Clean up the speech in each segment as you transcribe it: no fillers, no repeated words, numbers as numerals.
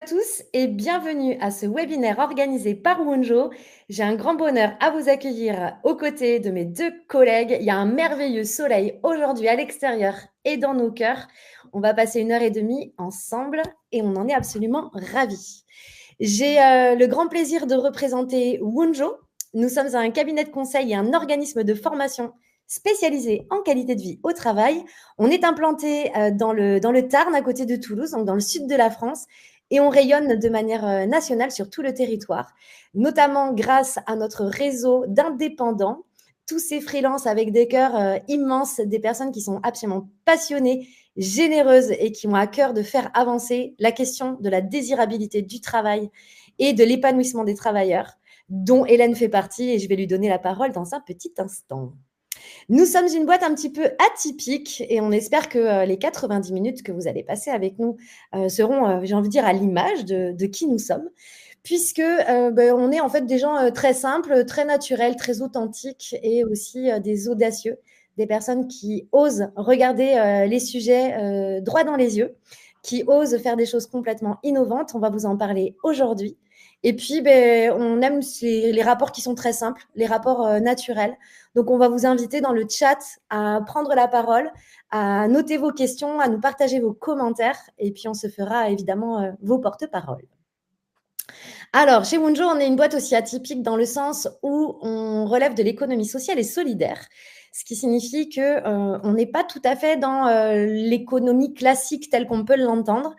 tous et bienvenue à ce webinaire organisé par Wonjo. J'ai un grand bonheur à vous accueillir aux côtés de mes deux collègues. Il y a un merveilleux soleil aujourd'hui à l'extérieur et dans nos cœurs. On va passer 1 heure et demie ensemble et on en est absolument ravis. J'ai le grand plaisir de représenter Wonjo. Nous sommes un cabinet de conseil et un organisme de formation spécialisé en qualité de vie au travail. On est implanté dans le Tarn, à côté de Toulouse, donc dans le sud de la France, et on rayonne de manière nationale sur tout le territoire, notamment grâce à notre réseau d'indépendants, tous ces freelances avec des cœurs immenses, des personnes qui sont absolument passionnées, généreuses et qui ont à cœur de faire avancer la question de la désirabilité du travail et de l'épanouissement des travailleurs, dont Hélène fait partie, et je vais lui donner la parole dans un petit instant. Nous sommes une boîte un petit peu atypique et on espère que les 90 minutes que vous allez passer avec nous seront, j'ai envie de dire, à l'image de qui nous sommes, puisque on est en fait des gens très simples, très naturels, très authentiques et aussi des audacieux, des personnes qui osent regarder les sujets droit dans les yeux, qui osent faire des choses complètement innovantes. On va vous en parler aujourd'hui. Et puis, on aime les rapports qui sont très simples, les rapports naturels. Donc, on va vous inviter dans le chat à prendre la parole, à noter vos questions, à nous partager vos commentaires. Et puis, on se fera évidemment vos porte-paroles. Alors, chez Wonjo, on est une boîte aussi atypique dans le sens où on relève de l'économie sociale et solidaire, ce qui signifie qu'on n'est pas tout à fait dans l'économie classique telle qu'on peut l'entendre.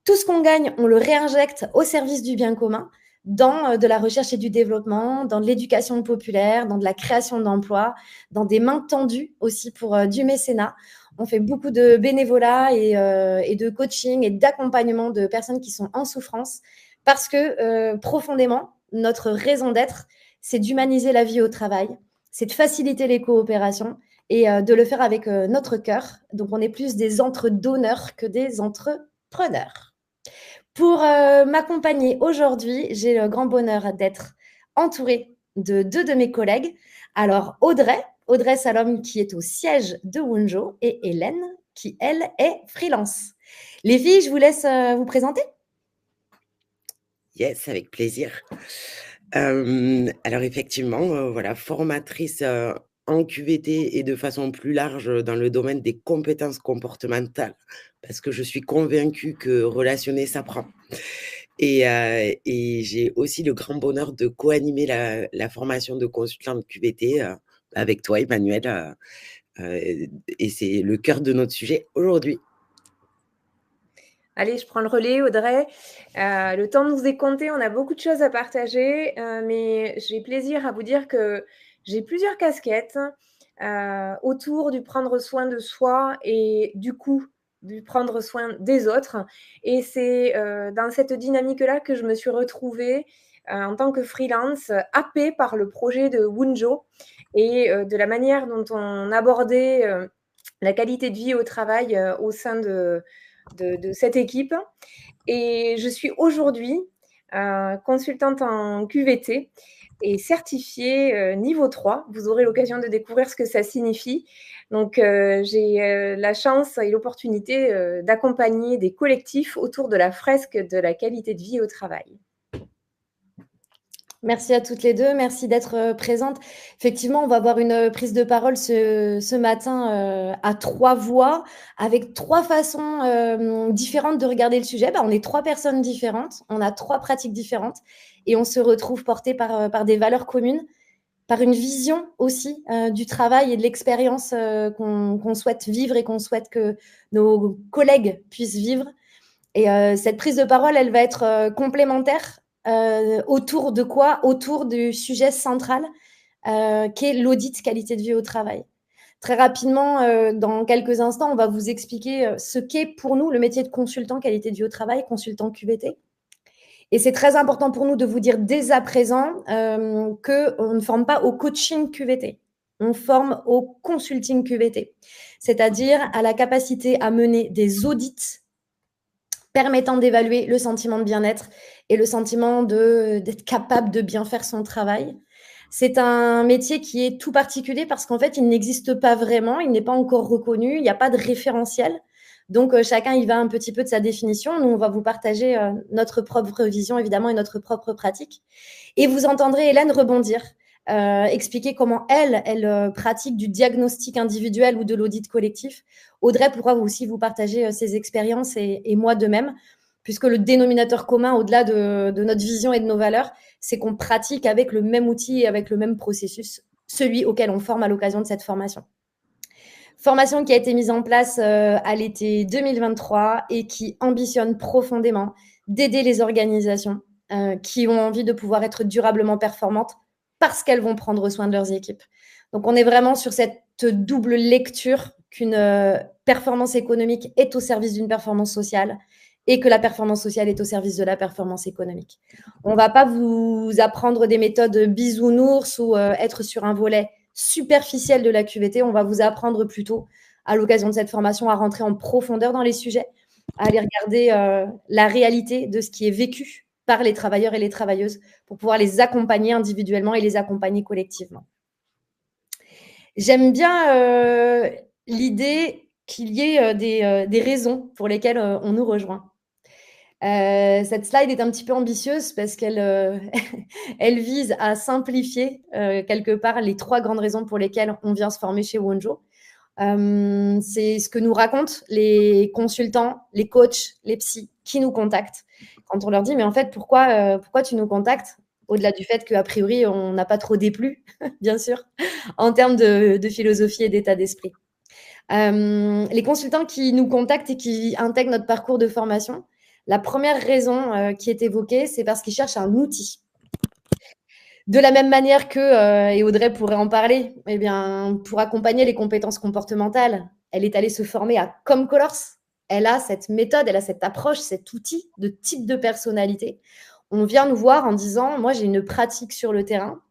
Tout ce qu'on gagne, on le réinjecte au service du bien commun, dans de la recherche et du développement, dans de l'éducation populaire, dans de la création d'emplois, dans des mains tendues aussi pour du mécénat. On fait beaucoup de bénévolat et de coaching et d'accompagnement de personnes qui sont en souffrance parce que profondément, notre raison d'être, c'est d'humaniser la vie au travail, c'est de faciliter les coopérations et de le faire avec notre cœur. Donc, on est plus des entre-donneurs que des entrepreneurs. Pour m'accompagner aujourd'hui, j'ai le grand bonheur d'être entourée de deux de mes collègues. Alors, Audrey Salom, qui est au siège de Wonjo, et Hélène, qui, elle, est freelance. Les filles, je vous laisse vous présenter. Yes, avec plaisir. Alors effectivement, voilà, formatrice en QVT et de façon plus large dans le domaine des compétences comportementales, parce que je suis convaincue que relationner s'apprend. Et j'ai aussi le grand bonheur de co-animer la formation de consultante QVT avec toi, Emmanuel. Et c'est le cœur de notre sujet aujourd'hui. Allez, je prends le relais, Audrey. Le temps nous est compté, on a beaucoup de choses à partager, mais j'ai plaisir à vous dire que j'ai plusieurs casquettes autour du prendre soin de soi et du coup, du prendre soin des autres. Et c'est dans cette dynamique-là que je me suis retrouvée en tant que freelance, happée par le projet de Wonjo et de la manière dont on abordait la qualité de vie au travail au sein de cette équipe. Et je suis aujourd'hui consultante en QVT et certifiée niveau 3. Vous aurez l'occasion de découvrir ce que ça signifie. Donc, j'ai la chance et l'opportunité d'accompagner des collectifs autour de la fresque de la qualité de vie au travail. Merci à toutes les deux, merci d'être présentes. Effectivement, on va avoir une prise de parole ce matin à 3 voix, avec 3 façons différentes de regarder le sujet. On est 3 personnes différentes, on a 3 pratiques différentes et on se retrouve portés par des valeurs communes, par une vision aussi du travail et de l'expérience qu'on souhaite vivre et qu'on souhaite que nos collègues puissent vivre. Et cette prise de parole, elle va être complémentaire. Autour de quoi? Autour du sujet central qui est l'audit qualité de vie au travail. Très rapidement, dans quelques instants, on va vous expliquer ce qu'est pour nous le métier de consultant qualité de vie au travail, consultant QVT. Et c'est très important pour nous de vous dire dès à présent qu'on ne forme pas au coaching QVT. On forme au consulting QVT, c'est-à-dire à la capacité à mener des audits permettant d'évaluer le sentiment de bien-être et le sentiment d'être capable de bien faire son travail. C'est un métier qui est tout particulier parce qu'en fait, il n'existe pas vraiment, il n'est pas encore reconnu, il n'y a pas de référentiel. Donc, chacun y va un petit peu de sa définition. Nous, on va vous partager notre propre vision, évidemment, et notre propre pratique. Et vous entendrez Hélène rebondir, expliquer comment elle pratique du diagnostic individuel ou de l'audit collectif. Audrey pourra aussi vous partager ses expériences et moi de même, puisque le dénominateur commun, au-delà de notre vision et de nos valeurs, c'est qu'on pratique avec le même outil et avec le même processus, celui auquel on forme à l'occasion de cette formation. Formation qui a été mise en place à l'été 2023 et qui ambitionne profondément d'aider les organisations qui ont envie de pouvoir être durablement performantes parce qu'elles vont prendre soin de leurs équipes. Donc, on est vraiment sur cette double lecture qu'une performance économique est au service d'une performance sociale et que la performance sociale est au service de la performance économique. On ne va pas vous apprendre des méthodes bisounours ou être sur un volet superficiel de la QVT. On va vous apprendre plutôt, à l'occasion de cette formation, à rentrer en profondeur dans les sujets, à aller regarder la réalité de ce qui est vécu par les travailleurs et les travailleuses pour pouvoir les accompagner individuellement et les accompagner collectivement. J'aime bien l'idée qu'il y ait des raisons pour lesquelles on nous rejoint. Cette slide est un petit peu ambitieuse parce qu'elle elle vise à simplifier quelque part les 3 grandes raisons pour lesquelles on vient se former chez Wonjo. C'est ce que nous racontent les consultants, les coachs, les psys qui nous contactent. Quand on leur dit, mais en fait, pourquoi tu nous contactes? Au-delà du fait qu'a priori, on n'a pas trop déplu, bien sûr, en termes de philosophie et d'état d'esprit. Les consultants qui nous contactent et qui intègrent notre parcours de formation, la première raison qui est évoquée, c'est parce qu'ils cherchent un outil. De la même manière que, et Audrey pourrait en parler, eh bien, pour accompagner les compétences comportementales, elle est allée se former à Comcolors. Elle a cette méthode, elle a cette approche, cet outil de type de personnalité. On vient nous voir en disant, moi, j'ai une pratique sur le terrain.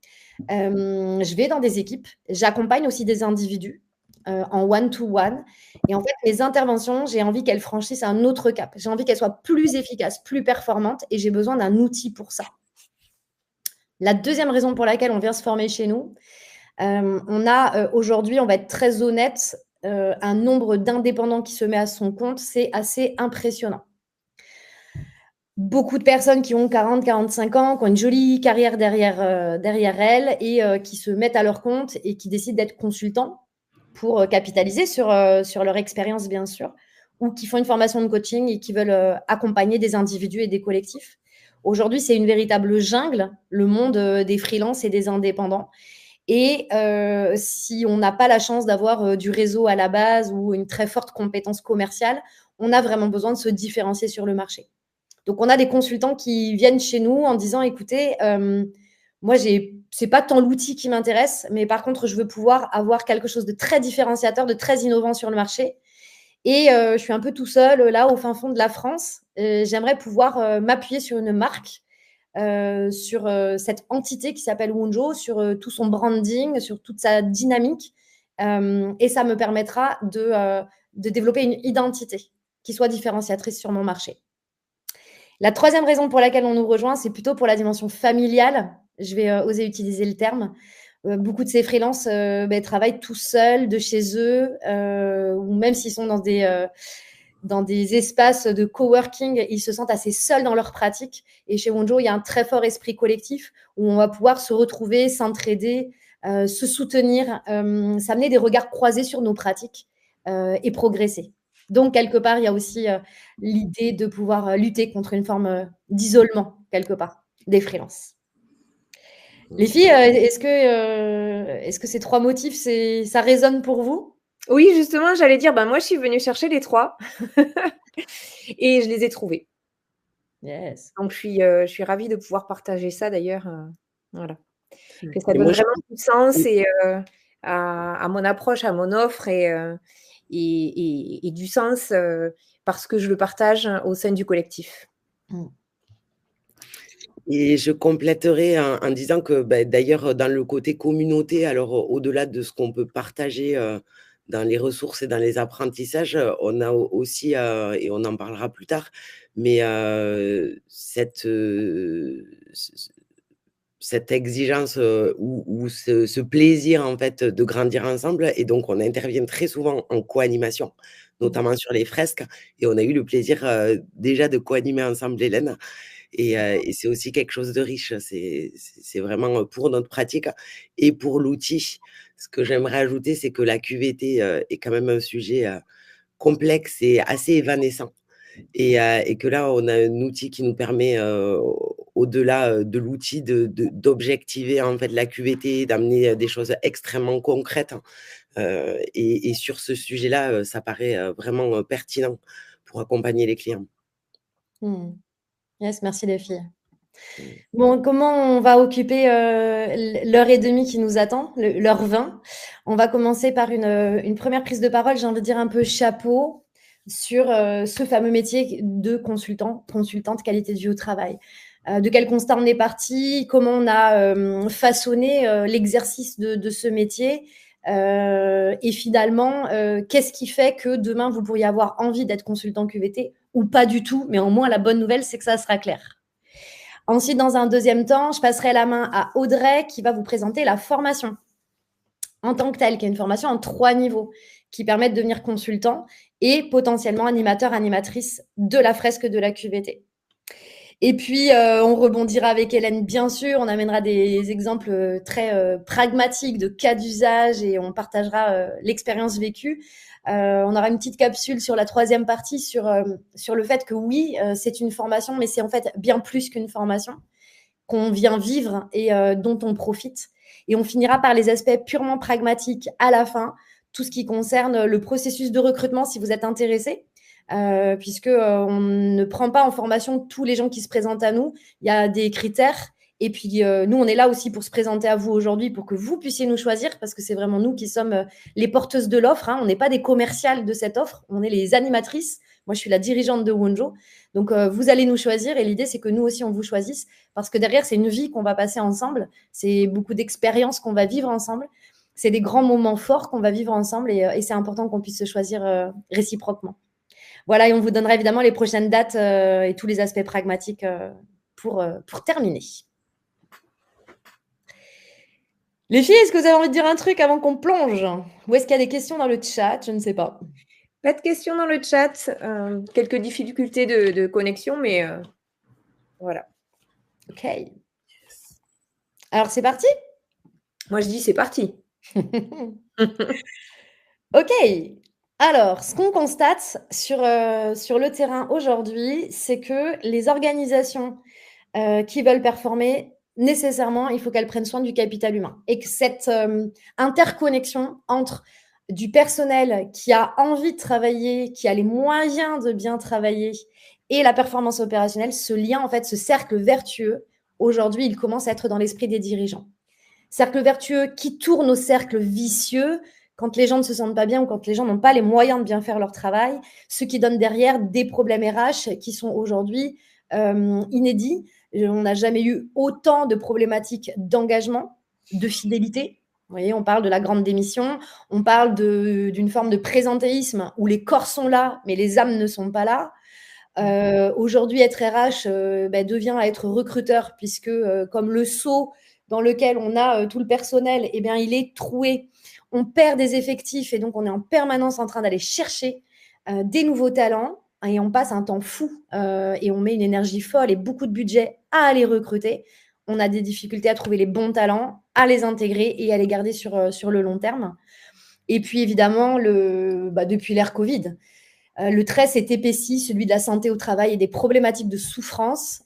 Je vais dans des équipes, j'accompagne aussi des individus en one-to-one. Et en fait, mes interventions, j'ai envie qu'elles franchissent un autre cap. J'ai envie qu'elles soient plus efficaces, plus performantes et j'ai besoin d'un outil pour ça. La deuxième raison pour laquelle on vient se former chez nous, on a aujourd'hui, on va être très honnête, un nombre d'indépendants qui se met à son compte, c'est assez impressionnant. Beaucoup de personnes qui ont 40, 45 ans, qui ont une jolie carrière derrière elles et qui se mettent à leur compte et qui décident d'être consultants pour capitaliser sur leur expérience, bien sûr, ou qui font une formation de coaching et qui veulent accompagner des individus et des collectifs. Aujourd'hui, c'est une véritable jungle, le monde des freelances et des indépendants. Et si on n'a pas la chance d'avoir du réseau à la base ou une très forte compétence commerciale, on a vraiment besoin de se différencier sur le marché. Donc, on a des consultants qui viennent chez nous en disant, écoutez, moi, c'est pas tant l'outil qui m'intéresse, mais par contre, je veux pouvoir avoir quelque chose de très différenciateur, de très innovant sur le marché. Et je suis un peu tout seul, là, au fin fond de la France. J'aimerais pouvoir m'appuyer sur une marque, sur cette entité qui s'appelle Wonjo, sur tout son branding, sur toute sa dynamique. Et ça me permettra de développer une identité qui soit différenciatrice sur mon marché. La troisième raison pour laquelle on nous rejoint, c'est plutôt pour la dimension familiale. Je vais oser utiliser le terme. Beaucoup de ces freelances travaillent tout seuls, de chez eux, ou même s'ils sont dans des espaces de coworking, ils se sentent assez seuls dans leur pratique. Et chez Wonjo, il y a un très fort esprit collectif où on va pouvoir se retrouver, s'entraider, se soutenir, s'amener des regards croisés sur nos pratiques et progresser. Donc, quelque part, il y a aussi l'idée de pouvoir lutter contre une forme d'isolement, quelque part, des freelances. Les filles, est-ce que ces 3 motifs, ça résonne pour vous? Oui, justement, j'allais dire, moi, je suis venue chercher les 3 et je les ai trouvés. Yes. Donc, je suis ravie de pouvoir partager ça d'ailleurs, voilà. Que ça donne vraiment du sens et à mon approche, à mon offre et du sens parce que je le partage au sein du collectif. Et je compléterai en disant que d'ailleurs, dans le côté communauté, alors au-delà de ce qu'on peut partager dans les ressources et dans les apprentissages, on a aussi, et on en parlera plus tard, mais cette exigence ou ce plaisir en fait de grandir ensemble, et donc on intervient très souvent en co-animation. notamment sur les fresques. Et on a eu le plaisir déjà de co-animer ensemble, Hélène. Et c'est aussi quelque chose de riche. C'est vraiment pour notre pratique et pour l'outil. Ce que j'aimerais ajouter, c'est que la QVT est quand même un sujet complexe et assez évanescent. Et que là, on a un outil qui nous permet, au-delà de l'outil, d'objectiver en fait la QVT, d'amener des choses extrêmement concrètes. Et sur ce sujet-là, ça paraît vraiment pertinent pour accompagner les clients. Yes, merci les filles. Mmh. Bon, comment on va occuper l'heure et demie qui nous attend, l'heure 20? On va commencer par une première prise de parole, j'ai envie de dire un peu chapeau, sur ce fameux métier de consultante qualité de vie au travail. De quel constat on est parti, comment on a façonné l'exercice de ce métier, et finalement, qu'est-ce qui fait que demain, vous pourriez avoir envie d'être consultant QVT ou pas du tout, mais au moins la bonne nouvelle, c'est que ça sera clair. Ensuite, dans un deuxième temps, je passerai la main à Audrey qui va vous présenter la formation en tant que telle, qui est une formation en 3 niveaux qui permet de devenir consultant et potentiellement animateur, animatrice de la fresque de la QVT. Et puis, on rebondira avec Hélène, bien sûr. On amènera des exemples très pragmatiques de cas d'usage et on partagera l'expérience vécue. On aura une petite capsule sur la 3e partie sur le fait que oui, c'est une formation, mais c'est en fait bien plus qu'une formation qu'on vient vivre et dont on profite. Et on finira par les aspects purement pragmatiques à la fin, tout ce qui concerne le processus de recrutement si vous êtes intéressé. Puisque on ne prend pas en formation tous les gens qui se présentent à nous. Il y a des critères. Et puis, nous, on est là aussi pour se présenter à vous aujourd'hui, pour que vous puissiez nous choisir, parce que c'est vraiment nous qui sommes les porteuses de l'offre. Hein. On n'est pas des commerciales de cette offre, on est les animatrices. Moi, je suis la dirigeante de Wonjo. Donc, vous allez nous choisir et l'idée, c'est que nous aussi, on vous choisisse, parce que derrière, c'est une vie qu'on va passer ensemble. C'est beaucoup d'expériences qu'on va vivre ensemble. C'est des grands moments forts qu'on va vivre ensemble et c'est important qu'on puisse se choisir réciproquement. Voilà, et on vous donnera évidemment les prochaines dates et tous les aspects pragmatiques pour terminer. Les filles, est-ce que vous avez envie de dire un truc avant qu'on plonge? Ou est-ce qu'il y a des questions dans le chat? Je ne sais pas. Pas de questions dans le chat. Quelques difficultés de connexion, mais voilà. Ok. Alors, c'est parti? Moi, je dis c'est parti. Ok. Alors, ce qu'on constate sur le terrain aujourd'hui, c'est que les organisations qui veulent performer, nécessairement, il faut qu'elles prennent soin du capital humain. Et que cette interconnexion entre du personnel qui a envie de travailler, qui a les moyens de bien travailler, et la performance opérationnelle, ce lien, en fait, ce cercle vertueux, aujourd'hui, il commence à être dans l'esprit des dirigeants. Cercle vertueux qui tourne au cercle vicieux quand les gens ne se sentent pas bien ou quand les gens n'ont pas les moyens de bien faire leur travail, ce qui donne derrière des problèmes RH qui sont aujourd'hui inédits. On n'a jamais eu autant de problématiques d'engagement, de fidélité. Vous voyez, on parle de la grande démission, on parle d'une forme de présentéisme où les corps sont là, mais les âmes ne sont pas là. Aujourd'hui, être RH devient être recruteur, puisque comme le seau dans lequel on a tout le personnel, eh bien, il est troué. On perd des effectifs et donc on est en permanence en train d'aller chercher des nouveaux talents et on passe un temps fou et on met une énergie folle et beaucoup de budget à aller recruter. On a des difficultés à trouver les bons talents, à les intégrer et à les garder sur le long terme. Et puis évidemment, depuis l'ère Covid, le trait s'est épaissi, celui de la santé au travail et des problématiques de souffrance.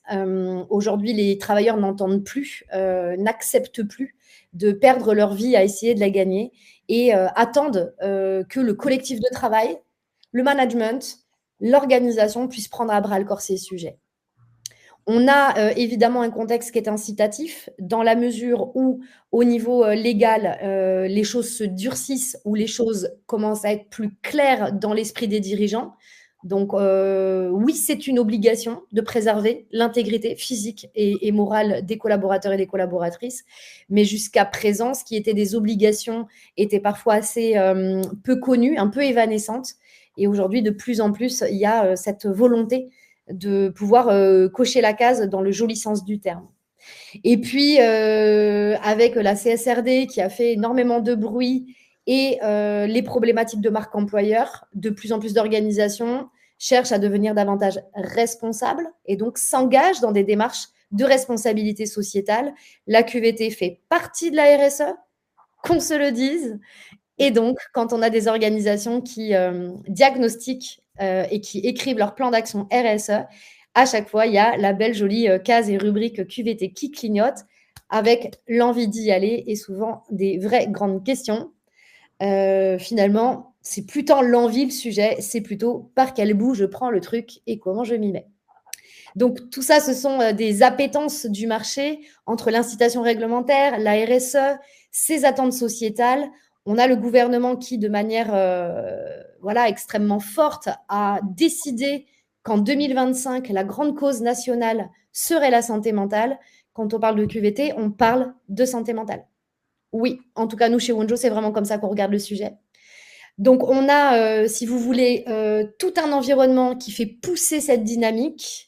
Aujourd'hui, les travailleurs n'entendent plus, n'acceptent plus de perdre leur vie à essayer de la gagner et attendent que le collectif de travail, le management, l'organisation puissent prendre à bras le corps ces sujets. On a évidemment un contexte qui est incitatif dans la mesure où, au niveau légal, les choses se durcissent, où les choses commencent à être plus claires dans l'esprit des dirigeants. Donc, oui, c'est une obligation de préserver l'intégrité physique et morale des collaborateurs et des collaboratrices. Mais jusqu'à présent, ce qui était des obligations était parfois assez peu connu, un peu évanescente. Et aujourd'hui, de plus en plus, il y a cette volonté de pouvoir cocher la case dans le joli sens du terme. Et puis, avec la CSRD qui a fait énormément de bruit Et les problématiques de marque employeur, de plus en plus d'organisations cherchent à devenir davantage responsables et donc s'engagent dans des démarches de responsabilité sociétale. La QVT fait partie de la RSE, qu'on se le dise. Et donc, quand on a des organisations qui diagnostiquent et qui écrivent leur plan d'action RSE, à chaque fois, il y a la belle jolie case et rubrique QVT qui clignote avec l'envie d'y aller et souvent des vraies grandes questions. Finalement, c'est plus tant l'envie, le sujet, c'est plutôt par quel bout je prends le truc et comment je m'y mets. Donc, tout ça, ce sont des appétences du marché entre l'incitation réglementaire, la RSE, ces attentes sociétales. On a le gouvernement qui, de manière extrêmement forte, a décidé qu'en 2025, la grande cause nationale serait la santé mentale. Quand on parle de QVT, on parle de santé mentale. Oui, en tout cas, nous, chez Wonjo, c'est vraiment comme ça qu'on regarde le sujet. Donc, on a, si vous voulez, tout un environnement qui fait pousser cette dynamique.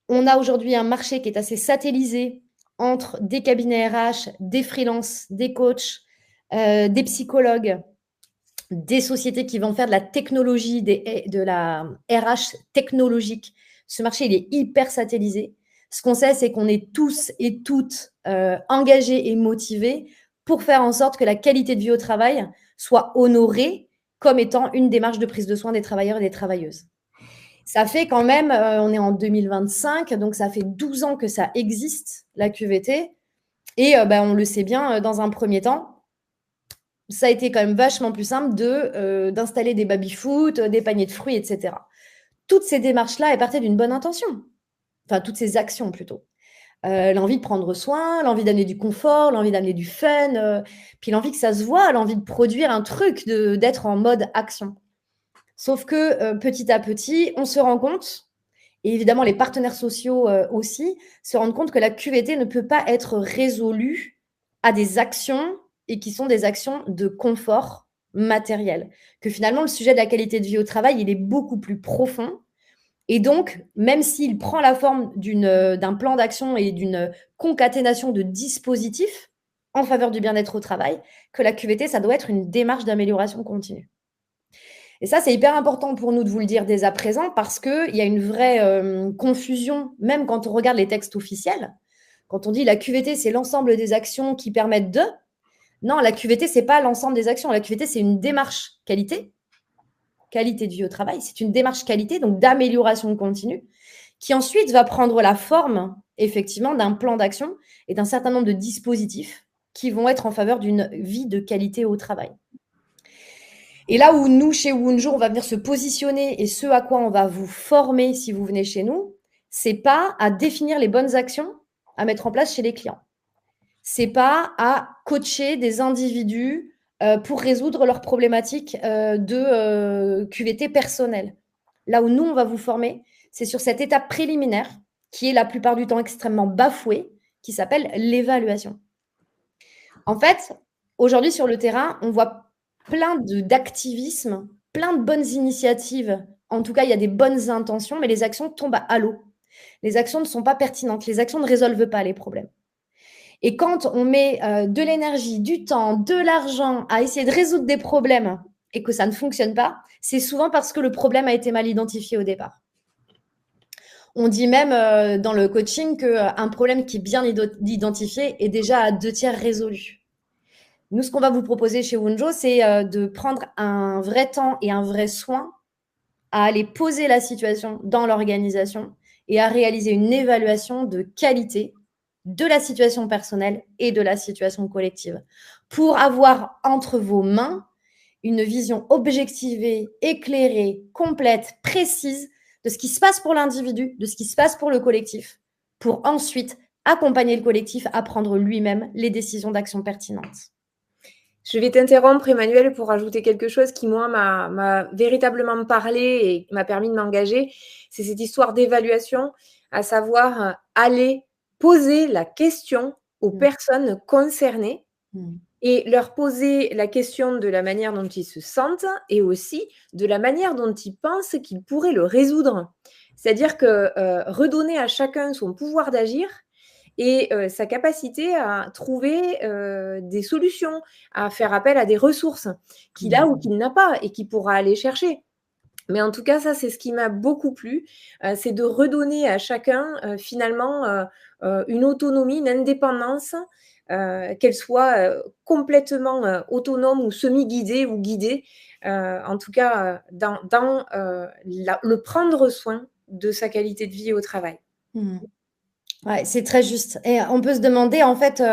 On a aujourd'hui un marché qui est assez satellisé entre des cabinets RH, des freelances, des coachs, des psychologues, des sociétés qui vont faire de la technologie, de la RH technologique. Ce marché, il est hyper satellisé. Ce qu'on sait, c'est qu'on est tous et toutes engagés et motivés pour faire en sorte que la qualité de vie au travail soit honorée comme étant une démarche de prise de soin des travailleurs et des travailleuses. Ça fait quand même, on est en 2025, donc ça fait 12 ans que ça existe, la QVT. Et on le sait bien, dans un premier temps, ça a été quand même vachement plus simple d'installer des baby-foot, des paniers de fruits, etc. Toutes ces démarches-là, elles partaient d'une bonne intention. Enfin, toutes ces actions plutôt. L'envie de prendre soin, l'envie d'amener du confort, l'envie d'amener du fun, puis l'envie que ça se voit, l'envie de produire un truc, d'être en mode action. Sauf que petit à petit, on se rend compte, et évidemment les partenaires sociaux aussi, se rendent compte que la QVT ne peut pas être résolue à des actions et qui sont des actions de confort matériel. Que finalement, le sujet de la qualité de vie au travail, il est beaucoup plus profond. Et donc, même s'il prend la forme d'un plan d'action et d'une concaténation de dispositifs en faveur du bien-être au travail, que la QVT, ça doit être une démarche d'amélioration continue. Et ça, c'est hyper important pour nous de vous le dire dès à présent parce qu'il y a une vraie confusion, même quand on regarde les textes officiels. Quand on dit la QVT, c'est l'ensemble des actions qui permettent de… Non, la QVT, ce n'est pas l'ensemble des actions. La QVT, c'est une démarche qualité de vie au travail. C'est une démarche qualité, donc d'amélioration continue, qui ensuite va prendre la forme, effectivement, d'un plan d'action et d'un certain nombre de dispositifs qui vont être en faveur d'une vie de qualité au travail. Et là où nous, chez Wonjo, on va venir se positionner et ce à quoi on va vous former si vous venez chez nous, c'est pas à définir les bonnes actions à mettre en place chez les clients. C'est pas à coacher des individus pour résoudre leurs problématiques de QVT personnelle. Là où nous, on va vous former, c'est sur cette étape préliminaire qui est la plupart du temps extrêmement bafouée, qui s'appelle l'évaluation. En fait, aujourd'hui sur le terrain, on voit plein d'activisme, plein de bonnes initiatives. En tout cas, il y a des bonnes intentions, mais les actions tombent à l'eau. Les actions ne sont pas pertinentes. Les actions ne résolvent pas les problèmes. Et quand on met de l'énergie, du temps, de l'argent à essayer de résoudre des problèmes et que ça ne fonctionne pas, c'est souvent parce que le problème a été mal identifié au départ. On dit même dans le coaching qu'un problème qui est bien identifié est déjà à 2/3 résolu. Nous, ce qu'on va vous proposer chez Wonjo, c'est de prendre un vrai temps et un vrai soin à aller poser la situation dans l'organisation et à réaliser une évaluation de qualité de la situation personnelle et de la situation collective pour avoir entre vos mains une vision objectivée, éclairée, complète, précise de ce qui se passe pour l'individu, de ce qui se passe pour le collectif, pour ensuite accompagner le collectif à prendre lui-même les décisions d'action pertinentes. Je vais t'interrompre, Emmanuel, pour ajouter quelque chose qui, moi, m'a véritablement parlé et m'a permis de m'engager. C'est cette histoire d'évaluation, à savoir aller poser la question aux personnes concernées et leur poser la question de la manière dont ils se sentent et aussi de la manière dont ils pensent qu'ils pourraient le résoudre. C'est-à-dire que redonner à chacun son pouvoir d'agir et sa capacité à trouver des solutions, à faire appel à des ressources qu'il a ou qu'il n'a pas et qu'il pourra aller chercher. Mais en tout cas, ça, c'est ce qui m'a beaucoup plu, c'est de redonner à chacun, finalement, une autonomie, une indépendance, qu'elle soit, complètement, autonome ou semi-guidée ou guidée, en tout cas, dans le prendre soin de sa qualité de vie au travail. Ouais, c'est très juste et on peut se demander, en fait,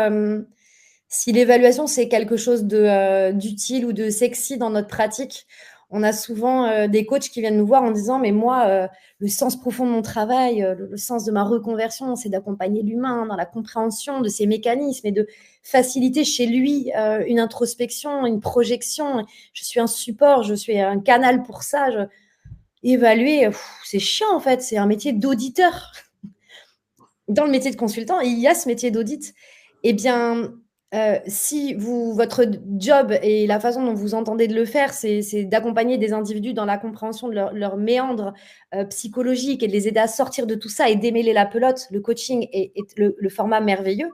si l'évaluation, c'est quelque chose d'utile ou de sexy dans notre pratique. On a souvent des coachs qui viennent nous voir en disant: «Mais moi, le sens profond de mon travail, le sens de ma reconversion, c'est d'accompagner l'humain dans la compréhension de ses mécanismes et de faciliter chez lui, une introspection, une projection. Je suis un support, je suis un canal pour ça. Évaluer, c'est chiant, en fait, c'est un métier d'auditeur». Dans le métier de consultant, il y a ce métier d'audit. Eh bien, si votre job et la façon dont vous entendez de le faire, c'est d'accompagner des individus dans la compréhension de leur méandre psychologique et de les aider à sortir de tout ça et démêler la pelote, le coaching est le format merveilleux.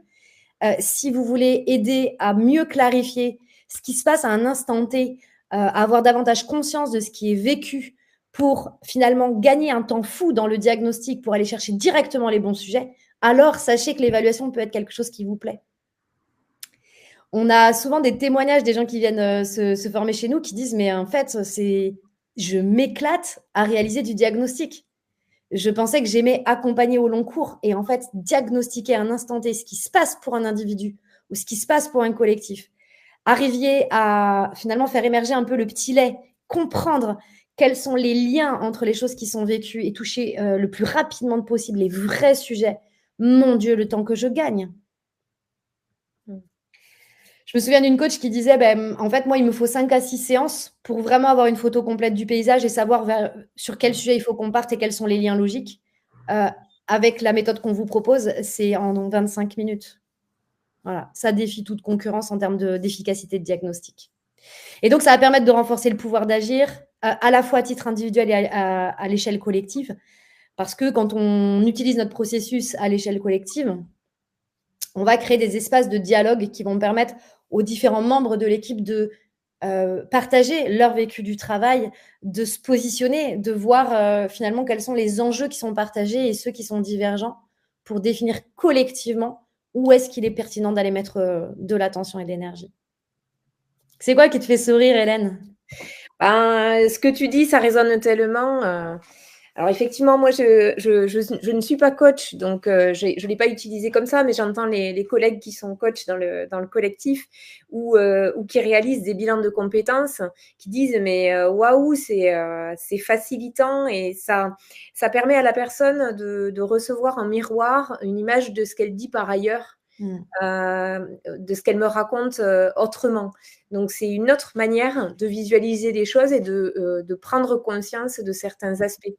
Si vous voulez aider à mieux clarifier ce qui se passe à un instant T, avoir davantage conscience de ce qui est vécu pour finalement gagner un temps fou dans le diagnostic pour aller chercher directement les bons sujets, alors sachez que l'évaluation peut être quelque chose qui vous plaît. On a souvent des témoignages des gens qui viennent se former chez nous qui disent: mais en fait, je m'éclate à réaliser du diagnostic. Je pensais que j'aimais accompagner au long cours et en fait, diagnostiquer à un instant T ce qui se passe pour un individu ou ce qui se passe pour un collectif. Arriver à finalement faire émerger un peu le petit lait, comprendre quels sont les liens entre les choses qui sont vécues et toucher le plus rapidement possible les vrais sujets. Mon Dieu, le temps que je gagne. Je me souviens d'une coach qui disait, en fait, moi, il me faut 5 à 6 séances pour vraiment avoir une photo complète du paysage et savoir sur quel sujet il faut qu'on parte et quels sont les liens logiques. Avec la méthode qu'on vous propose, c'est en 25 minutes. Voilà, ça défie toute concurrence en termes d'efficacité de diagnostic. Et donc, ça va permettre de renforcer le pouvoir d'agir à la fois à titre individuel et à l'échelle collective. Parce que quand on utilise notre processus à l'échelle collective, on va créer des espaces de dialogue qui vont permettre aux différents membres de l'équipe de partager leur vécu du travail, de se positionner, de voir finalement quels sont les enjeux qui sont partagés et ceux qui sont divergents pour définir collectivement où est-ce qu'il est pertinent d'aller mettre de l'attention et de l'énergie. C'est quoi qui te fait sourire, Hélène? Ce que tu dis, ça résonne tellement. Alors effectivement, moi, je ne suis pas coach, donc je ne l'ai pas utilisé comme ça, mais j'entends les collègues qui sont coachs dans le collectif ou qui réalisent des bilans de compétences, qui disent mais waouh, c'est facilitant et ça permet à la personne de recevoir en miroir une image de ce qu'elle dit par ailleurs. De ce qu'elle me raconte autrement. Donc, c'est une autre manière de visualiser les choses et de prendre conscience de certains aspects.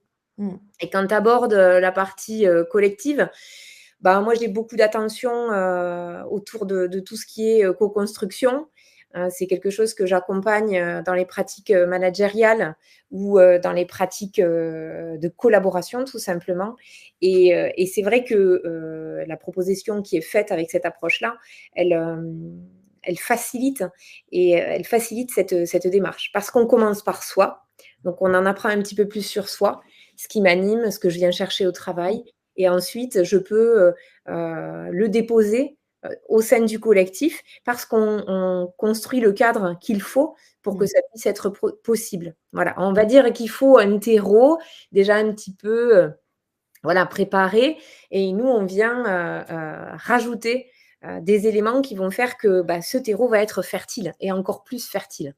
Et quand tu abordes la partie collective, moi, j'ai beaucoup d'attention autour de tout ce qui est co-construction. C'est quelque chose que j'accompagne dans les pratiques managériales ou dans les pratiques de collaboration, tout simplement. Et c'est vrai que la proposition qui est faite avec cette approche-là, elle facilite cette démarche. Parce qu'on commence par soi, donc on en apprend un petit peu plus sur soi, ce qui m'anime, ce que je viens chercher au travail. Et ensuite, je peux le déposer au sein du collectif parce qu'on construit le cadre qu'il faut pour que ça puisse être possible. Voilà, on va dire qu'il faut un terreau déjà un petit peu préparé et nous, on vient rajouter des éléments qui vont faire que ce terreau va être fertile et encore plus fertile.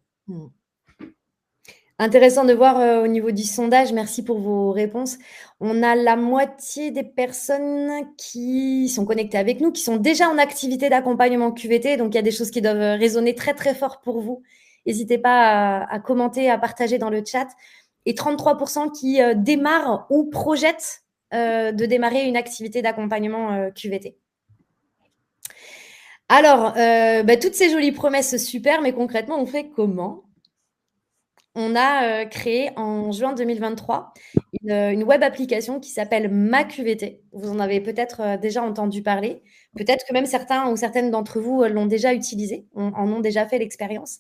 Intéressant de voir au niveau du sondage, merci pour vos réponses. On a la moitié des personnes qui sont connectées avec nous, qui sont déjà en activité d'accompagnement QVT, donc il y a des choses qui doivent résonner très très fort pour vous. N'hésitez pas à commenter, à partager dans le chat. Et 33% qui démarrent ou projettent de démarrer une activité d'accompagnement QVT. Alors, toutes ces jolies promesses super, mais concrètement, on fait comment ? on a créé en juin 2023 une web application qui s'appelle MaQVT. Vous en avez peut-être déjà entendu parler. Peut-être que même certains ou certaines d'entre vous l'ont déjà utilisé, en ont déjà fait l'expérience.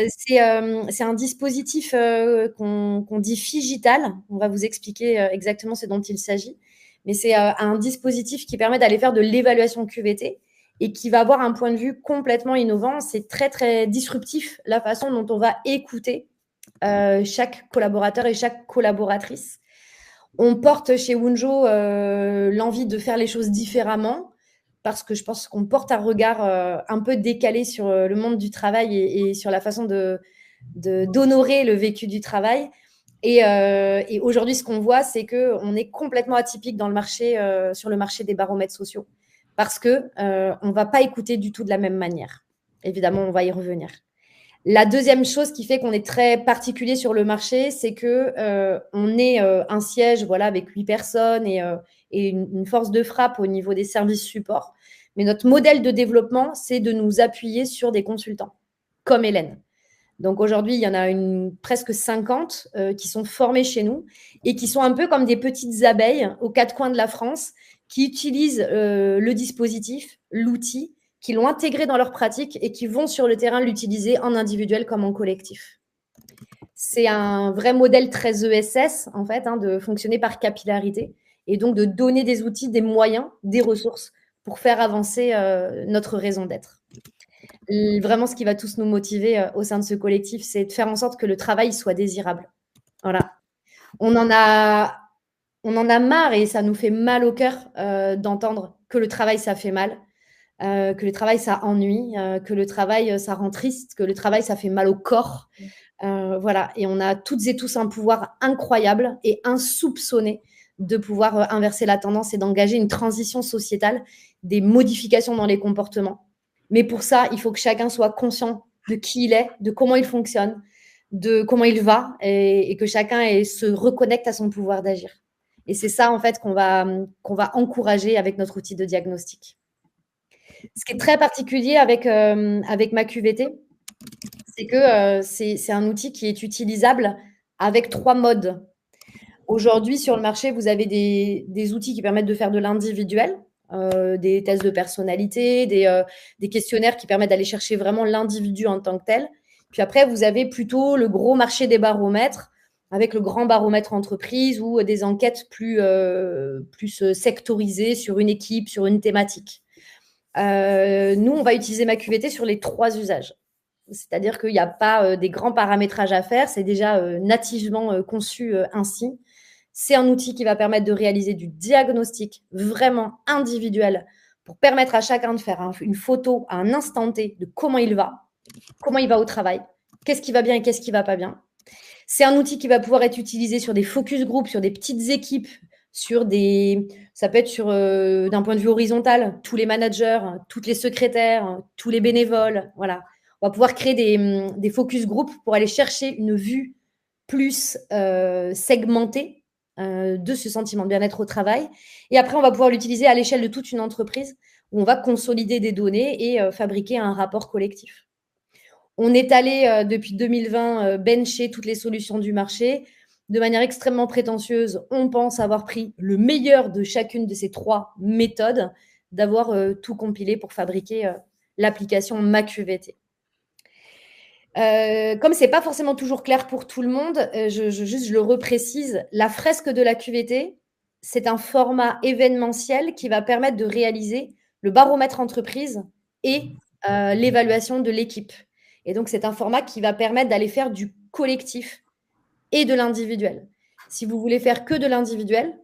C'est un dispositif qu'on dit Figital. On va vous expliquer exactement ce dont il s'agit. Mais c'est un dispositif qui permet d'aller faire de l'évaluation QVT et qui va avoir un point de vue complètement innovant. C'est très, très disruptif la façon dont on va écouter chaque collaborateur et chaque collaboratrice. On porte chez Wunjo l'envie de faire les choses différemment parce que je pense qu'on porte un regard un peu décalé sur le monde du travail et sur la façon d'honorer le vécu du travail. Et aujourd'hui, ce qu'on voit, c'est qu'on est complètement atypique dans le marché, sur le marché des baromètres sociaux parce qu'on ne va pas écouter du tout de la même manière. Évidemment, on va y revenir. La deuxième chose qui fait qu'on est très particulier sur le marché, c'est qu'on est un siège avec 8 personnes et une force de frappe au niveau des services supports. Mais notre modèle de développement, c'est de nous appuyer sur des consultants, comme Hélène. Donc aujourd'hui, il y en a presque 50 qui sont formés chez nous et qui sont un peu comme des petites abeilles aux quatre coins de la France qui utilisent le dispositif, l'outil, qui l'ont intégré dans leur pratique et qui vont sur le terrain l'utiliser en individuel comme en collectif. C'est un vrai modèle très ESS, en fait, de fonctionner par capillarité et donc de donner des outils, des moyens, des ressources pour faire avancer notre raison d'être. Vraiment, ce qui va tous nous motiver au sein de ce collectif, c'est de faire en sorte que le travail soit désirable. Voilà. On en a marre et ça nous fait mal au cœur d'entendre que le travail, ça fait mal. Que le travail, ça ennuie, que le travail, ça rend triste, que le travail, ça fait mal au corps. Voilà. Et on a toutes et tous un pouvoir incroyable et insoupçonné de pouvoir inverser la tendance et d'engager une transition sociétale, des modifications dans les comportements. Mais pour ça, il faut que chacun soit conscient de qui il est, de comment il fonctionne, de comment il va et que chacun se reconnecte à son pouvoir d'agir. Et c'est ça, en fait, qu'on va encourager avec notre outil de diagnostic. Ce qui est très particulier avec MaQVT, c'est que c'est un outil qui est utilisable avec 3 modes. Aujourd'hui, sur le marché, vous avez des outils qui permettent de faire de l'individuel, des tests de personnalité, des questionnaires qui permettent d'aller chercher vraiment l'individu en tant que tel. Puis après, vous avez plutôt le gros marché des baromètres, avec le grand baromètre entreprise ou des enquêtes plus sectorisées sur une équipe, sur une thématique. Nous, on va utiliser MaQVT sur les 3 usages. C'est-à-dire qu'il n'y a pas des grands paramétrages à faire, c'est déjà nativement conçu ainsi. C'est un outil qui va permettre de réaliser du diagnostic vraiment individuel pour permettre à chacun de faire une photo à un instant T de comment il va au travail, qu'est-ce qui va bien et qu'est-ce qui ne va pas bien. C'est un outil qui va pouvoir être utilisé sur des focus groups, sur des petites équipes, ça peut être d'un point de vue horizontal, tous les managers, toutes les secrétaires, tous les bénévoles. Voilà. On va pouvoir créer des focus groups pour aller chercher une vue plus segmentée de ce sentiment de bien-être au travail. Et après, on va pouvoir l'utiliser à l'échelle de toute une entreprise où on va consolider des données et fabriquer un rapport collectif. On est allé depuis 2020 bencher toutes les solutions du marché. De manière extrêmement prétentieuse, on pense avoir pris le meilleur de chacune de ces 3 méthodes, d'avoir tout compilé pour fabriquer l'application MaQVT. Comme ce n'est pas forcément toujours clair pour tout le monde, je le reprécise, la fresque de la QVT, c'est un format événementiel qui va permettre de réaliser le baromètre entreprise et l'évaluation de l'équipe. Et donc, c'est un format qui va permettre d'aller faire du collectif et de l'individuel. Si vous voulez faire que de l'individuel,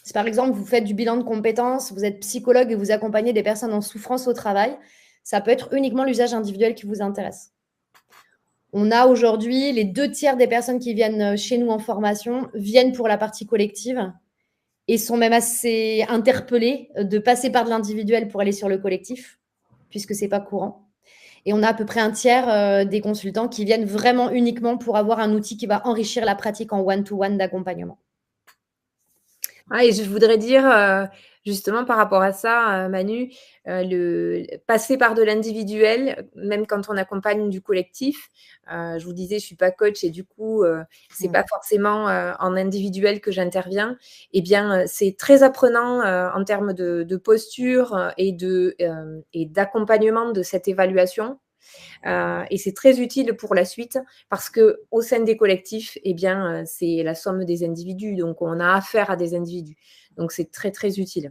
si par exemple vous faites du bilan de compétences, vous êtes psychologue et vous accompagnez des personnes en souffrance au travail, ça peut être uniquement l'usage individuel qui vous intéresse. On a aujourd'hui les 2/3 des personnes qui viennent chez nous en formation viennent pour la partie collective et sont même assez interpellées de passer par de l'individuel pour aller sur le collectif, puisque ce n'est pas courant. Et on a à peu près 1/3 des consultants qui viennent vraiment uniquement pour avoir un outil qui va enrichir la pratique en one-to-one d'accompagnement. Et je voudrais dire Justement, par rapport à ça, Manu, passer par de l'individuel, même quand on accompagne du collectif, je vous disais, je suis pas coach et du coup, c'est pas forcément, en individuel que j'interviens. Eh bien, c'est très apprenant, en termes de posture, et d'accompagnement de cette évaluation. Et c'est très utile pour la suite parce qu'au sein des collectifs, eh bien, c'est la somme des individus, donc on a affaire à des individus. Donc c'est très, très utile.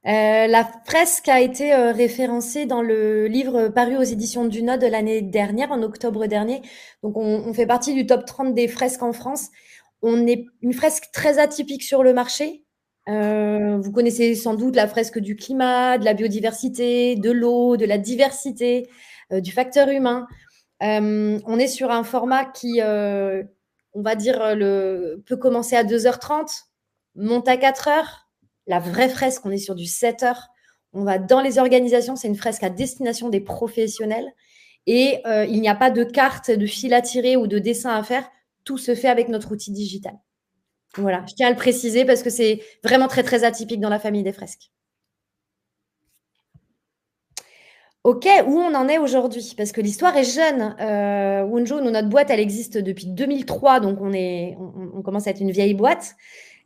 La fresque a été référencée dans le livre paru aux éditions du Node l'année dernière, en octobre dernier. Donc, on fait partie du top 30 des fresques en France. On est une fresque très atypique sur le marché. Vous connaissez sans doute la fresque du climat, de la biodiversité, de l'eau, de la diversité, du facteur humain. On est sur un format qui, on va dire, peut commencer à 2h30, monte à 4h. La vraie fresque, on est sur du 7h. On va dans les organisations, c'est une fresque à destination des professionnels. Et il n'y a pas de carte, de fil à tirer ou de dessin à faire. Tout se fait avec notre outil digital. Voilà, je tiens à le préciser parce que c'est vraiment très, très atypique dans la famille des fresques. Ok, où on en est aujourd'hui? Parce que l'histoire est jeune. Wunjo, notre boîte, elle existe depuis 2003, donc on commence à être une vieille boîte.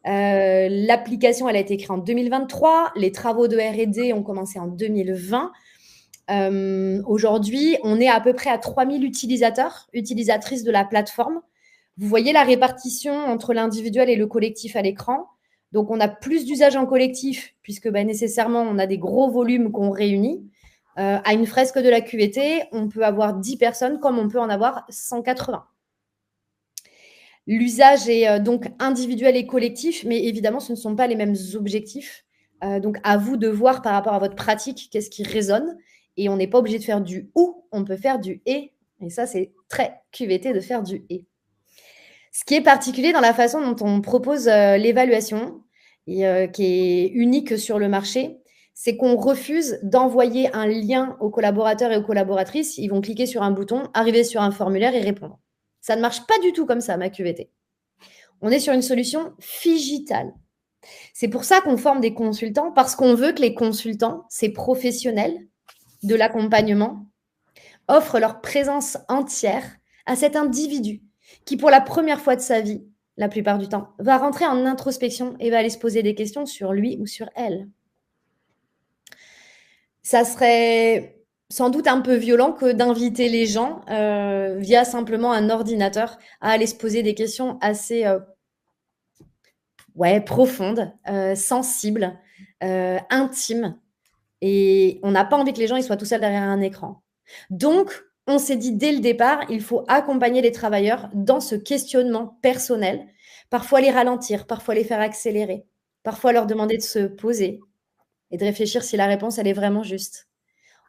L'application, elle a été créée en 2023. Les travaux de R&D ont commencé en 2020. Aujourd'hui, on est à peu près à 3000 utilisateurs, utilisatrices de la plateforme. Vous voyez la répartition entre l'individuel et le collectif à l'écran. Donc, on a plus d'usages en collectif, puisque nécessairement, on a des gros volumes qu'on réunit. À une fresque de la QVT, on peut avoir 10 personnes comme on peut en avoir 180. L'usage est donc individuel et collectif, mais évidemment, ce ne sont pas les mêmes objectifs. Donc, à vous de voir par rapport à votre pratique, qu'est-ce qui résonne. Et on n'est pas obligé de faire du ou, on peut faire du et. Et ça, c'est très QVT de faire du et. Ce qui est particulier dans la façon dont on propose l'évaluation, et qui est unique sur le marché, c'est qu'on refuse d'envoyer un lien aux collaborateurs et aux collaboratrices. Ils vont cliquer sur un bouton, arriver sur un formulaire et répondre. Ça ne marche pas du tout comme ça, ma QVT. On est sur une solution figitale. C'est pour ça qu'on forme des consultants, parce qu'on veut que les consultants, ces professionnels de l'accompagnement, offrent leur présence entière à cet individu qui, pour la première fois de sa vie, la plupart du temps, va rentrer en introspection et va aller se poser des questions sur lui ou sur elle. Ça serait sans doute un peu violent que d'inviter les gens via simplement un ordinateur à aller se poser des questions assez profondes, sensibles, intimes. Et on n'a pas envie que les gens ils soient tout seuls derrière un écran. Donc, on s'est dit dès le départ, il faut accompagner les travailleurs dans ce questionnement personnel, parfois les ralentir, parfois les faire accélérer, parfois leur demander de se poser et de réfléchir si la réponse, elle est vraiment juste.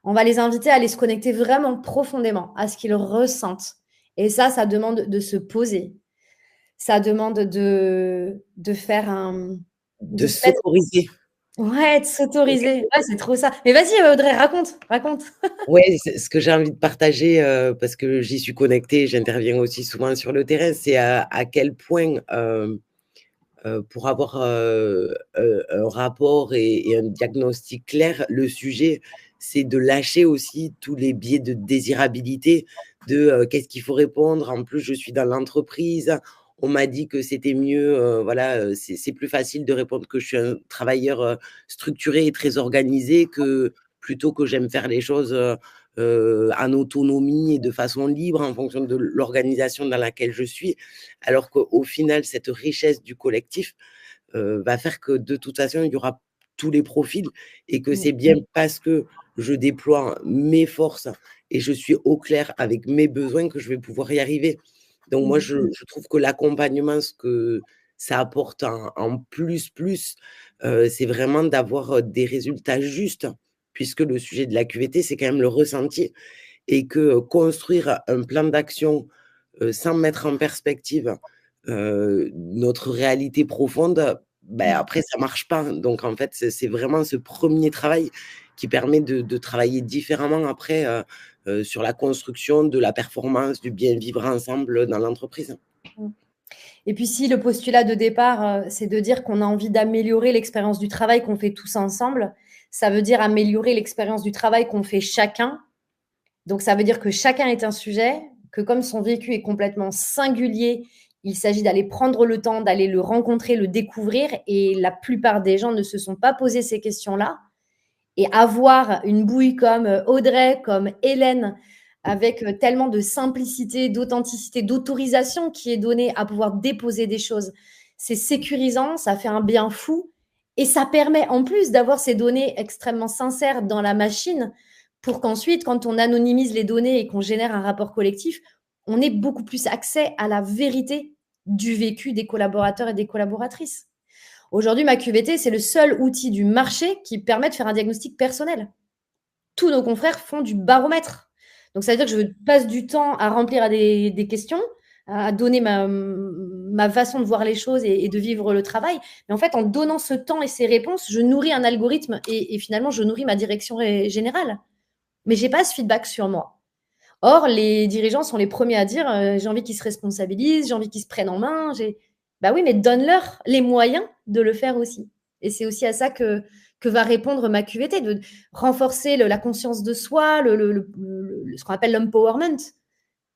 On va les inviter à aller se connecter vraiment profondément à ce qu'ils ressentent. Et ça demande de se poser. Ça demande de faire un... De s'autoriser. Ouais, de s'autoriser. Ouais, c'est trop ça. Mais vas-y, Audrey, raconte. Ouais, c'est ce que j'ai envie de partager, parce que j'y suis connectée, j'interviens aussi souvent sur le terrain, c'est à quel point, pour avoir, un rapport et un diagnostic clair, le sujet, c'est de lâcher aussi tous les biais de désirabilité, qu'est-ce qu'il faut répondre? En plus, je suis dans l'entreprise, on m'a dit que c'était mieux, voilà, c'est plus facile de répondre que je suis un travailleur, structuré et très organisé que plutôt que j'aime faire les choses, en autonomie et de façon libre en fonction de l'organisation dans laquelle je suis. Alors qu'au final, cette richesse du collectif, va faire que de toute façon, il y aura tous les profils et que c'est bien parce que je déploie mes forces et je suis au clair avec mes besoins que je vais pouvoir y arriver. Donc moi, je trouve que l'accompagnement, ce que ça apporte en plus, c'est vraiment d'avoir, des résultats justes, puisque le sujet de la QVT, c'est quand même le ressenti et que, construire un plan d'action, sans mettre en perspective, notre réalité profonde, après ça marche pas. Donc en fait, c'est vraiment ce premier travail qui permet de travailler différemment après, sur la construction de la performance, du bien vivre ensemble dans l'entreprise. Et puis si le postulat de départ, c'est de dire qu'on a envie d'améliorer l'expérience du travail qu'on fait tous ensemble, ça veut dire améliorer l'expérience du travail qu'on fait chacun. Donc ça veut dire que chacun est un sujet, que comme son vécu est complètement singulier, il s'agit d'aller prendre le temps, d'aller le rencontrer, le découvrir. Et la plupart des gens ne se sont pas posé ces questions-là. Et avoir une bouille comme Audrey, comme Hélène, avec tellement de simplicité, d'authenticité, d'autorisation qui est donnée à pouvoir déposer des choses, c'est sécurisant, ça fait un bien fou. Et ça permet en plus d'avoir ces données extrêmement sincères dans la machine pour qu'ensuite, quand on anonymise les données et qu'on génère un rapport collectif, on ait beaucoup plus accès à la vérité du vécu des collaborateurs et des collaboratrices. Aujourd'hui, ma QVT, c'est le seul outil du marché qui permet de faire un diagnostic personnel. Tous nos confrères font du baromètre. Donc, ça veut dire que je passe du temps à remplir des questions, à donner ma façon de voir les choses et de vivre le travail. Mais en fait, en donnant ce temps et ces réponses, je nourris un algorithme et finalement, je nourris ma direction générale. Mais je n'ai pas ce feedback sur moi. Or, les dirigeants sont les premiers à dire j'ai envie qu'ils se responsabilisent, j'ai envie qu'ils se prennent en main. Bah oui, mais donne-leur les moyens de le faire aussi. Et c'est aussi à ça que va répondre ma QVT, de renforcer la conscience de soi, ce qu'on appelle l'empowerment,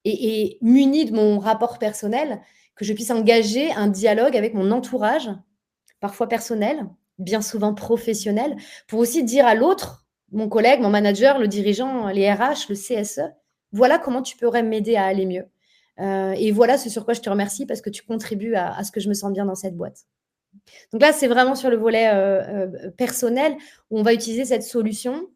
et muni de mon rapport personnel, que je puisse engager un dialogue avec mon entourage, parfois personnel, bien souvent professionnel, pour aussi dire à l'autre, mon collègue, mon manager, le dirigeant, les RH, le CSE, voilà comment tu pourrais m'aider à aller mieux. Et voilà ce sur quoi je te remercie parce que tu contribues à ce que je me sens bien dans cette boîte. Donc là, c'est vraiment sur le volet personnel où on va utiliser cette solution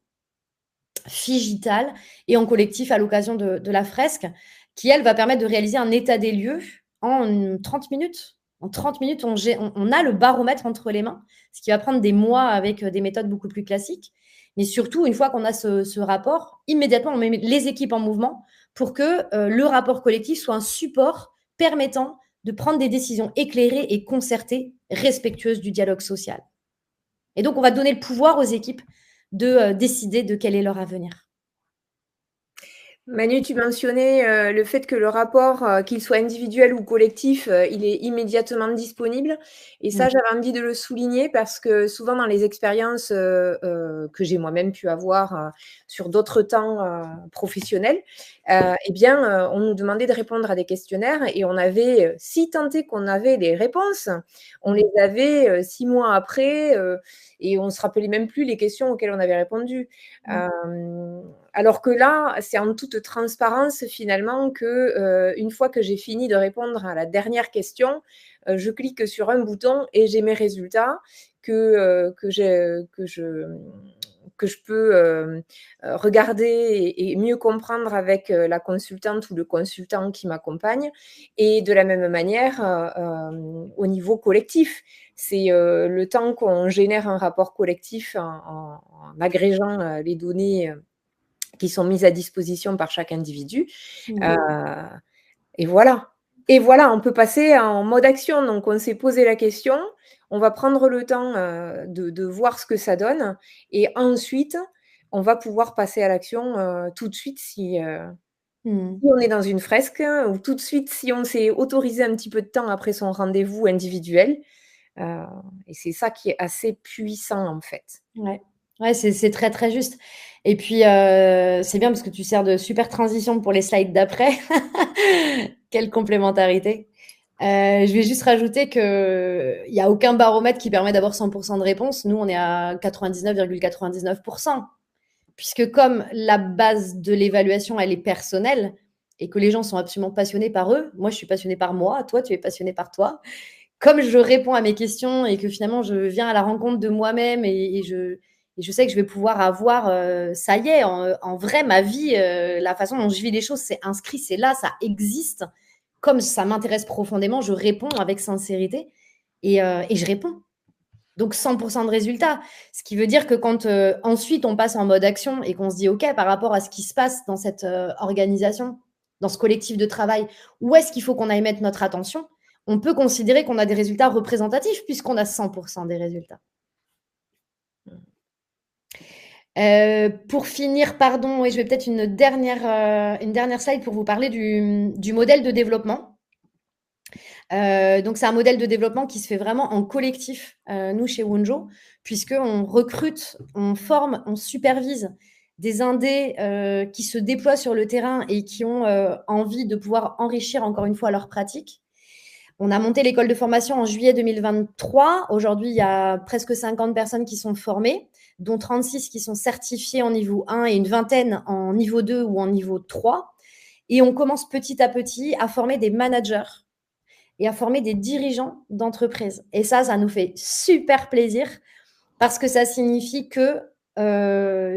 Figital et en collectif à l'occasion de la fresque qui, elle, va permettre de réaliser un état des lieux en 30 minutes. En 30 minutes, on a le baromètre entre les mains, ce qui va prendre des mois avec des méthodes beaucoup plus classiques. Mais surtout, une fois qu'on a ce rapport, immédiatement, on met les équipes en mouvement pour que le rapport collectif soit un support permettant de prendre des décisions éclairées et concertées, respectueuses du dialogue social. Et donc, on va donner le pouvoir aux équipes de décider de quel est leur avenir. Manu, tu mentionnais le fait que le rapport, qu'il soit individuel ou collectif, il est immédiatement disponible. Et ça, j'avais envie de le souligner parce que souvent dans les expériences que j'ai moi-même pu avoir sur d'autres temps professionnels, eh bien, on nous demandait de répondre à des questionnaires et on avait, si tant est qu'on avait les réponses, on les avait 6 mois après et on ne se rappelait même plus les questions auxquelles on avait répondu. Alors que là, c'est en toute transparence finalement que une fois que j'ai fini de répondre à la dernière question, je clique sur un bouton et j'ai mes résultats que je peux regarder et mieux comprendre avec la consultante ou le consultant qui m'accompagne. Et de la même manière, au niveau collectif, c'est le temps qu'on génère un rapport collectif en agrégeant les données qui sont mises à disposition par chaque individu. Et voilà. Et voilà, on peut passer en mode action. Donc, on s'est posé la question, on va prendre le temps de voir ce que ça donne. Et ensuite, on va pouvoir passer à l'action tout de suite si on est dans une fresque ou tout de suite si on s'est autorisé un petit peu de temps après son rendez-vous individuel. Et c'est ça qui est assez puissant, en fait. Ouais, c'est très, très juste. Et puis, c'est bien parce que tu sers de super transition pour les slides d'après. Quelle complémentarité. Je vais juste rajouter qu'il n'y a aucun baromètre qui permet d'avoir 100% de réponse. Nous, on est à 99,99%. Puisque comme la base de l'évaluation, elle est personnelle et que les gens sont absolument passionnés par eux, moi, je suis passionnée par moi, toi, tu es passionné par toi. Comme je réponds à mes questions et que finalement, je viens à la rencontre de moi-même et je sais que je vais pouvoir avoir, ça y est, en vrai, ma vie, la façon dont je vis les choses, c'est inscrit, c'est là, ça existe. Comme ça m'intéresse profondément, je réponds avec sincérité et je réponds. Donc 100% de résultats. Ce qui veut dire que quand ensuite on passe en mode action et qu'on se dit OK, par rapport à ce qui se passe dans cette organisation, dans ce collectif de travail, où est-ce qu'il faut qu'on aille mettre notre attention, on peut considérer qu'on a des résultats représentatifs puisqu'on a 100% des résultats. Pour finir, pardon, et je vais peut-être une dernière slide pour vous parler du modèle de développement. Donc, c'est un modèle de développement qui se fait vraiment en collectif, nous, chez Wonjo, puisqu'on recrute, on forme, on supervise des indés qui se déploient sur le terrain et qui ont envie de pouvoir enrichir encore une fois leur pratique. On a monté l'école de formation en juillet 2023. Aujourd'hui, il y a presque 50 personnes qui sont formées, dont 36 qui sont certifiées en niveau 1 et une vingtaine en niveau 2 ou en niveau 3. Et on commence petit à petit à former des managers et à former des dirigeants d'entreprise. Et ça nous fait super plaisir parce que ça signifie que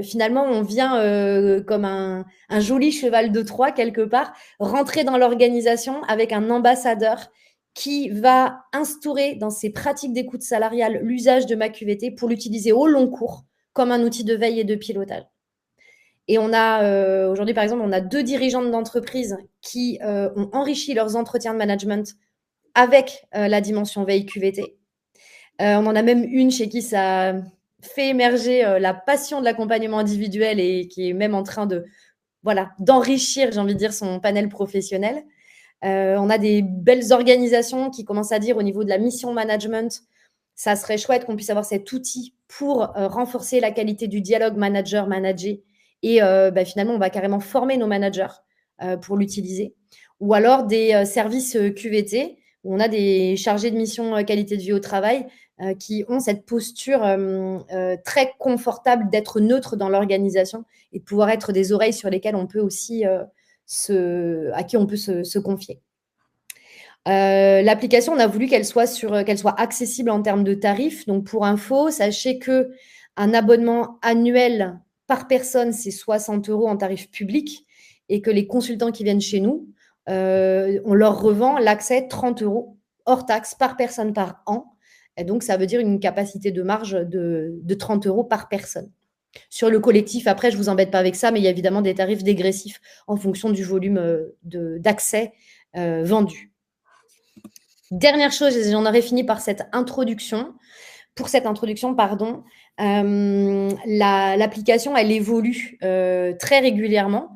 finalement, on vient comme un joli cheval de Troie quelque part, rentrer dans l'organisation avec un ambassadeur qui va instaurer dans ses pratiques d'écoute salariale l'usage de ma QVT pour l'utiliser au long cours comme un outil de veille et de pilotage. Et on a aujourd'hui, par exemple, on a 2 dirigeantes d'entreprise qui ont enrichi leurs entretiens de management avec la dimension veille QVT. On en a même une chez qui ça fait émerger la passion de l'accompagnement individuel et qui est même en train d'enrichir, j'ai envie de dire, son panel professionnel. On a des belles organisations qui commencent à dire au niveau de la mission management, ça serait chouette qu'on puisse avoir cet outil pour renforcer la qualité du dialogue manager-manager. Et finalement, on va carrément former nos managers pour l'utiliser. Ou alors des services QVT, où on a des chargés de mission qualité de vie au travail qui ont cette posture très confortable d'être neutre dans l'organisation et de pouvoir être des oreilles sur lesquelles on peut aussi à qui on peut se confier. L'application, on a voulu qu'elle soit accessible en termes de tarifs. Donc, pour info, sachez qu'un abonnement annuel par personne, c'est 60 € en tarif public et que les consultants qui viennent chez nous, on leur revend l'accès 30 € hors taxe par personne par an. Et donc, ça veut dire une capacité de marge de 30 € par personne. Sur le collectif, après, je ne vous embête pas avec ça, mais il y a évidemment des tarifs dégressifs en fonction du volume d'accès vendu. Dernière chose, j'en aurais fini par cette introduction. Pour cette introduction, l'application, elle évolue très régulièrement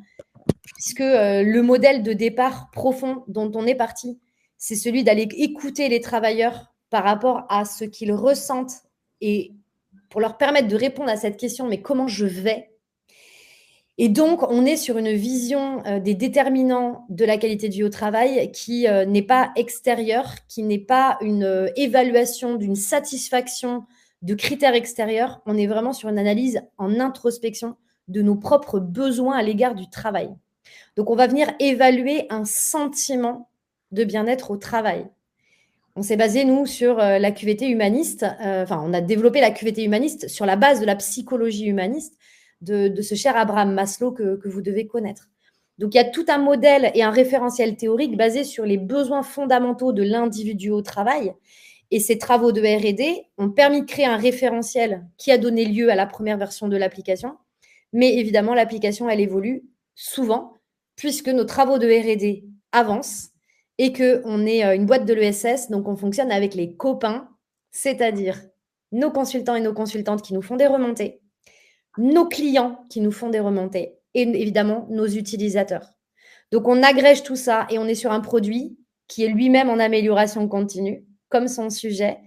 puisque le modèle de départ profond dont on est parti, c'est celui d'aller écouter les travailleurs par rapport à ce qu'ils ressentent et pour leur permettre de répondre à cette question, mais comment je vais ? Et donc, on est sur une vision des déterminants de la qualité de vie au travail qui n'est pas extérieure, qui n'est pas une évaluation d'une satisfaction de critères extérieurs. On est vraiment sur une analyse en introspection de nos propres besoins à l'égard du travail. Donc, on va venir évaluer un sentiment de bien-être au travail. On s'est basé, nous, sur la QVT humaniste. On a développé la QVT humaniste sur la base de la psychologie humaniste de ce cher Abraham Maslow que vous devez connaître. Donc, il y a tout un modèle et un référentiel théorique basé sur les besoins fondamentaux de l'individu au travail. Et ces travaux de R&D ont permis de créer un référentiel qui a donné lieu à la première version de l'application. Mais évidemment, l'application, elle évolue souvent puisque nos travaux de R&D avancent et qu'on est une boîte de l'ESS, donc on fonctionne avec les copains, c'est-à-dire nos consultants et nos consultantes qui nous font des remontées, nos clients qui nous font des remontées et évidemment nos utilisateurs. Donc, on agrège tout ça et on est sur un produit qui est lui-même en amélioration continue, comme son sujet,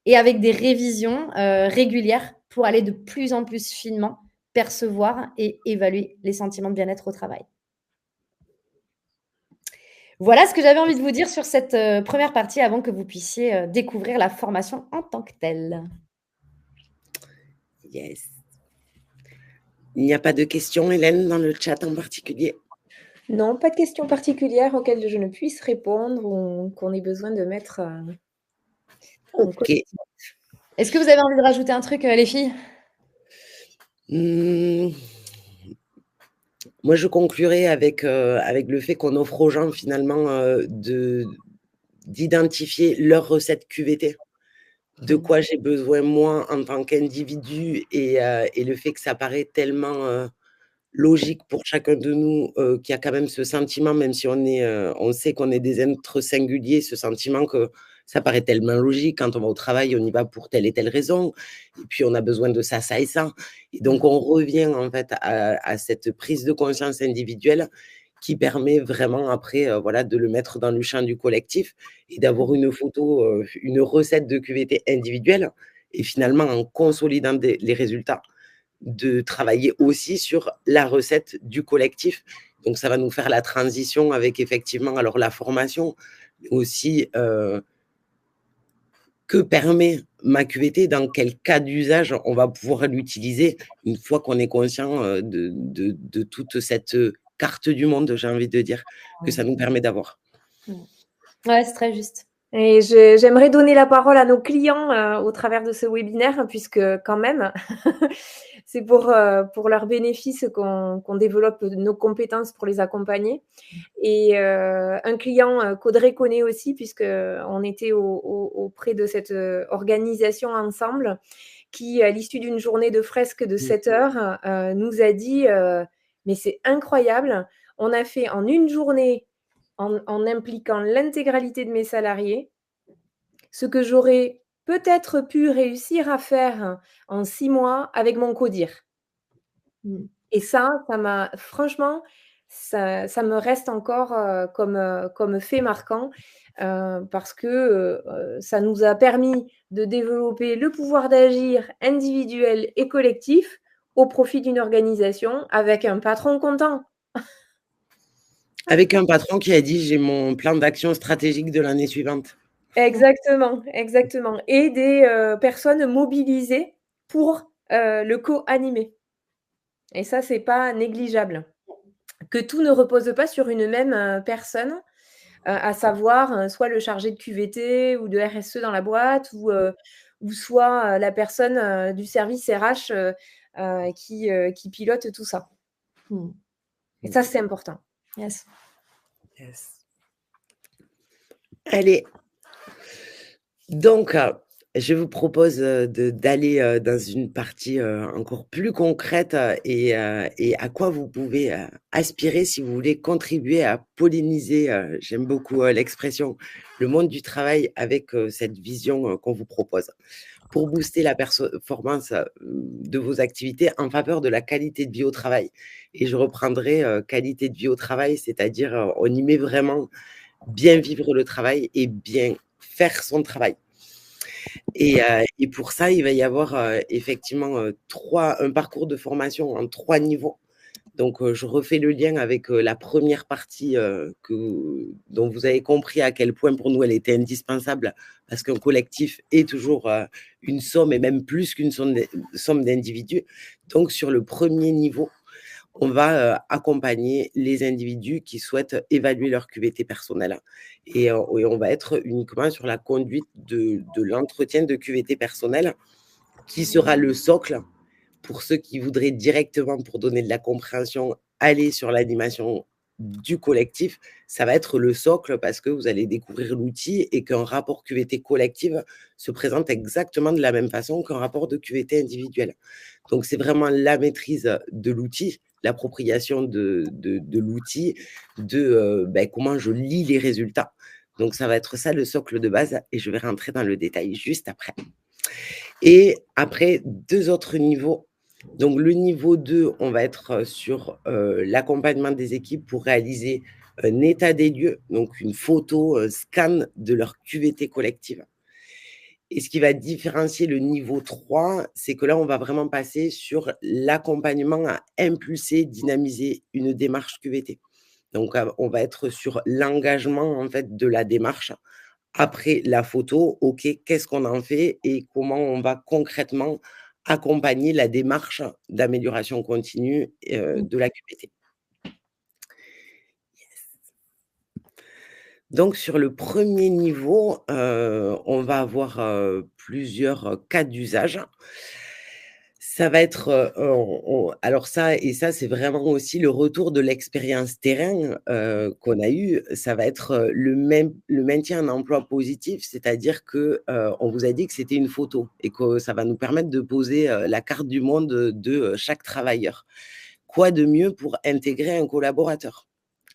et avec des révisions régulières pour aller de plus en plus finement percevoir et évaluer les sentiments de bien-être au travail. Voilà ce que j'avais envie de vous dire sur cette première partie avant que vous puissiez découvrir la formation en tant que telle. Yes. Il n'y a pas de questions, Hélène, dans le chat en particulier? Non, pas de questions particulières auxquelles je ne puisse répondre ou qu'on ait besoin de mettre en collectif. Est-ce que vous avez envie de rajouter un truc, les filles? Moi, je conclurai avec le fait qu'on offre aux gens, finalement, d'identifier leur recette QVT. De quoi j'ai besoin, moi, en tant qu'individu, et le fait que ça paraît tellement logique pour chacun de nous, qu'il y a quand même ce sentiment, même si on sait qu'on est des êtres singuliers, ce sentiment que ça paraît tellement logique. Quand on va au travail, on y va pour telle et telle raison, et puis on a besoin de ça, ça et ça. Et donc, on revient en fait à cette prise de conscience individuelle qui permet vraiment après, voilà, de le mettre dans le champ du collectif et d'avoir une photo, une recette de QVT individuelle et finalement en consolidant les résultats, de travailler aussi sur la recette du collectif. Donc ça va nous faire la transition avec effectivement alors la formation, mais aussi, que permet ma QVT, dans quel cas d'usage on va pouvoir l'utiliser une fois qu'on est conscient, de toute cette, carte du monde, j'ai envie de dire, que ça nous permet d'avoir. Ouais, c'est très juste. Et j'aimerais donner la parole à nos clients au travers de ce webinaire, puisque quand même, c'est pour leur bénéfice qu'on développe nos compétences pour les accompagner. Et un client qu'Audrey connaît aussi, puisqu'on était auprès de cette organisation ensemble, qui, à l'issue d'une journée de fresque de 7 heures, nous a dit mais c'est incroyable, on a fait en une journée, en impliquant l'intégralité de mes salariés, ce que j'aurais peut-être pu réussir à faire en 6 mois avec mon codir. Et ça m'a franchement, ça me reste encore comme fait marquant, parce que ça nous a permis de développer le pouvoir d'agir individuel et collectif au profit d'une organisation avec un patron content. Avec un patron qui a dit: «J'ai mon plan d'action stratégique de l'année suivante». Exactement, exactement, et des personnes mobilisées pour le co-animer, et ça, c'est pas négligeable. Que tout ne repose pas sur une même personne, à savoir, soit le chargé de QVT ou de RSE dans la boîte ou soit la personne du service RH qui pilote tout ça. Et ça, c'est important. Yes. Yes. Allez. Donc, je vous propose, d'aller, dans une partie, encore plus concrète, et à quoi vous pouvez, aspirer si vous voulez contribuer à polliniser, j'aime beaucoup, l'expression, le monde du travail avec, cette vision, qu'on vous propose. Pour booster la performance, de vos activités en faveur de la qualité de vie au travail, et je reprendrai, qualité de vie au travail, c'est-à-dire, on y met vraiment bien vivre le travail et bien faire son travail. Et pour ça, il va y avoir, effectivement, un parcours de formation en 3 niveaux. Donc, je refais le lien avec, la première partie, dont vous avez compris à quel point pour nous elle était indispensable, parce qu'un collectif est toujours, une somme et même plus qu'une somme d'individus. Donc sur le premier niveau, on va, accompagner les individus qui souhaitent évaluer leur QVT personnelle, et on va être uniquement sur la conduite de l'entretien de QVT personnel, qui sera le socle pour ceux qui voudraient directement, pour donner de la compréhension, aller sur l'animation du collectif. Ça va être le socle parce que vous allez découvrir l'outil et qu'un rapport QVT collective se présente exactement de la même façon qu'un rapport de QVT individuel. Donc c'est vraiment la maîtrise de l'outil, l'appropriation de l'outil, comment je lis les résultats. Donc ça va être ça le socle de base, et je vais rentrer dans le détail juste après. Et après, 2 autres niveaux. Donc le niveau 2, on va être sur, l'accompagnement des équipes pour réaliser un état des lieux, donc une photo, scan de leur QVT collective. Et ce qui va différencier le niveau 3, c'est que là, on va vraiment passer sur l'accompagnement à impulser, dynamiser une démarche QVT. Donc, on va être sur l'engagement, en fait, de la démarche. Après la photo, OK, qu'est-ce qu'on en fait et comment on va concrètement accompagner la démarche d'amélioration continue, de la QVT. Donc sur le premier niveau, on va avoir, plusieurs cas d'usage. Ça va être, alors ça, c'est vraiment aussi le retour de l'expérience terrain, qu'on a eu. Ça va être, le maintien en emploi positif, c'est-à-dire que, on vous a dit que c'était une photo et que ça va nous permettre de poser, la carte du monde, de, chaque travailleur. Quoi de mieux pour intégrer un collaborateur?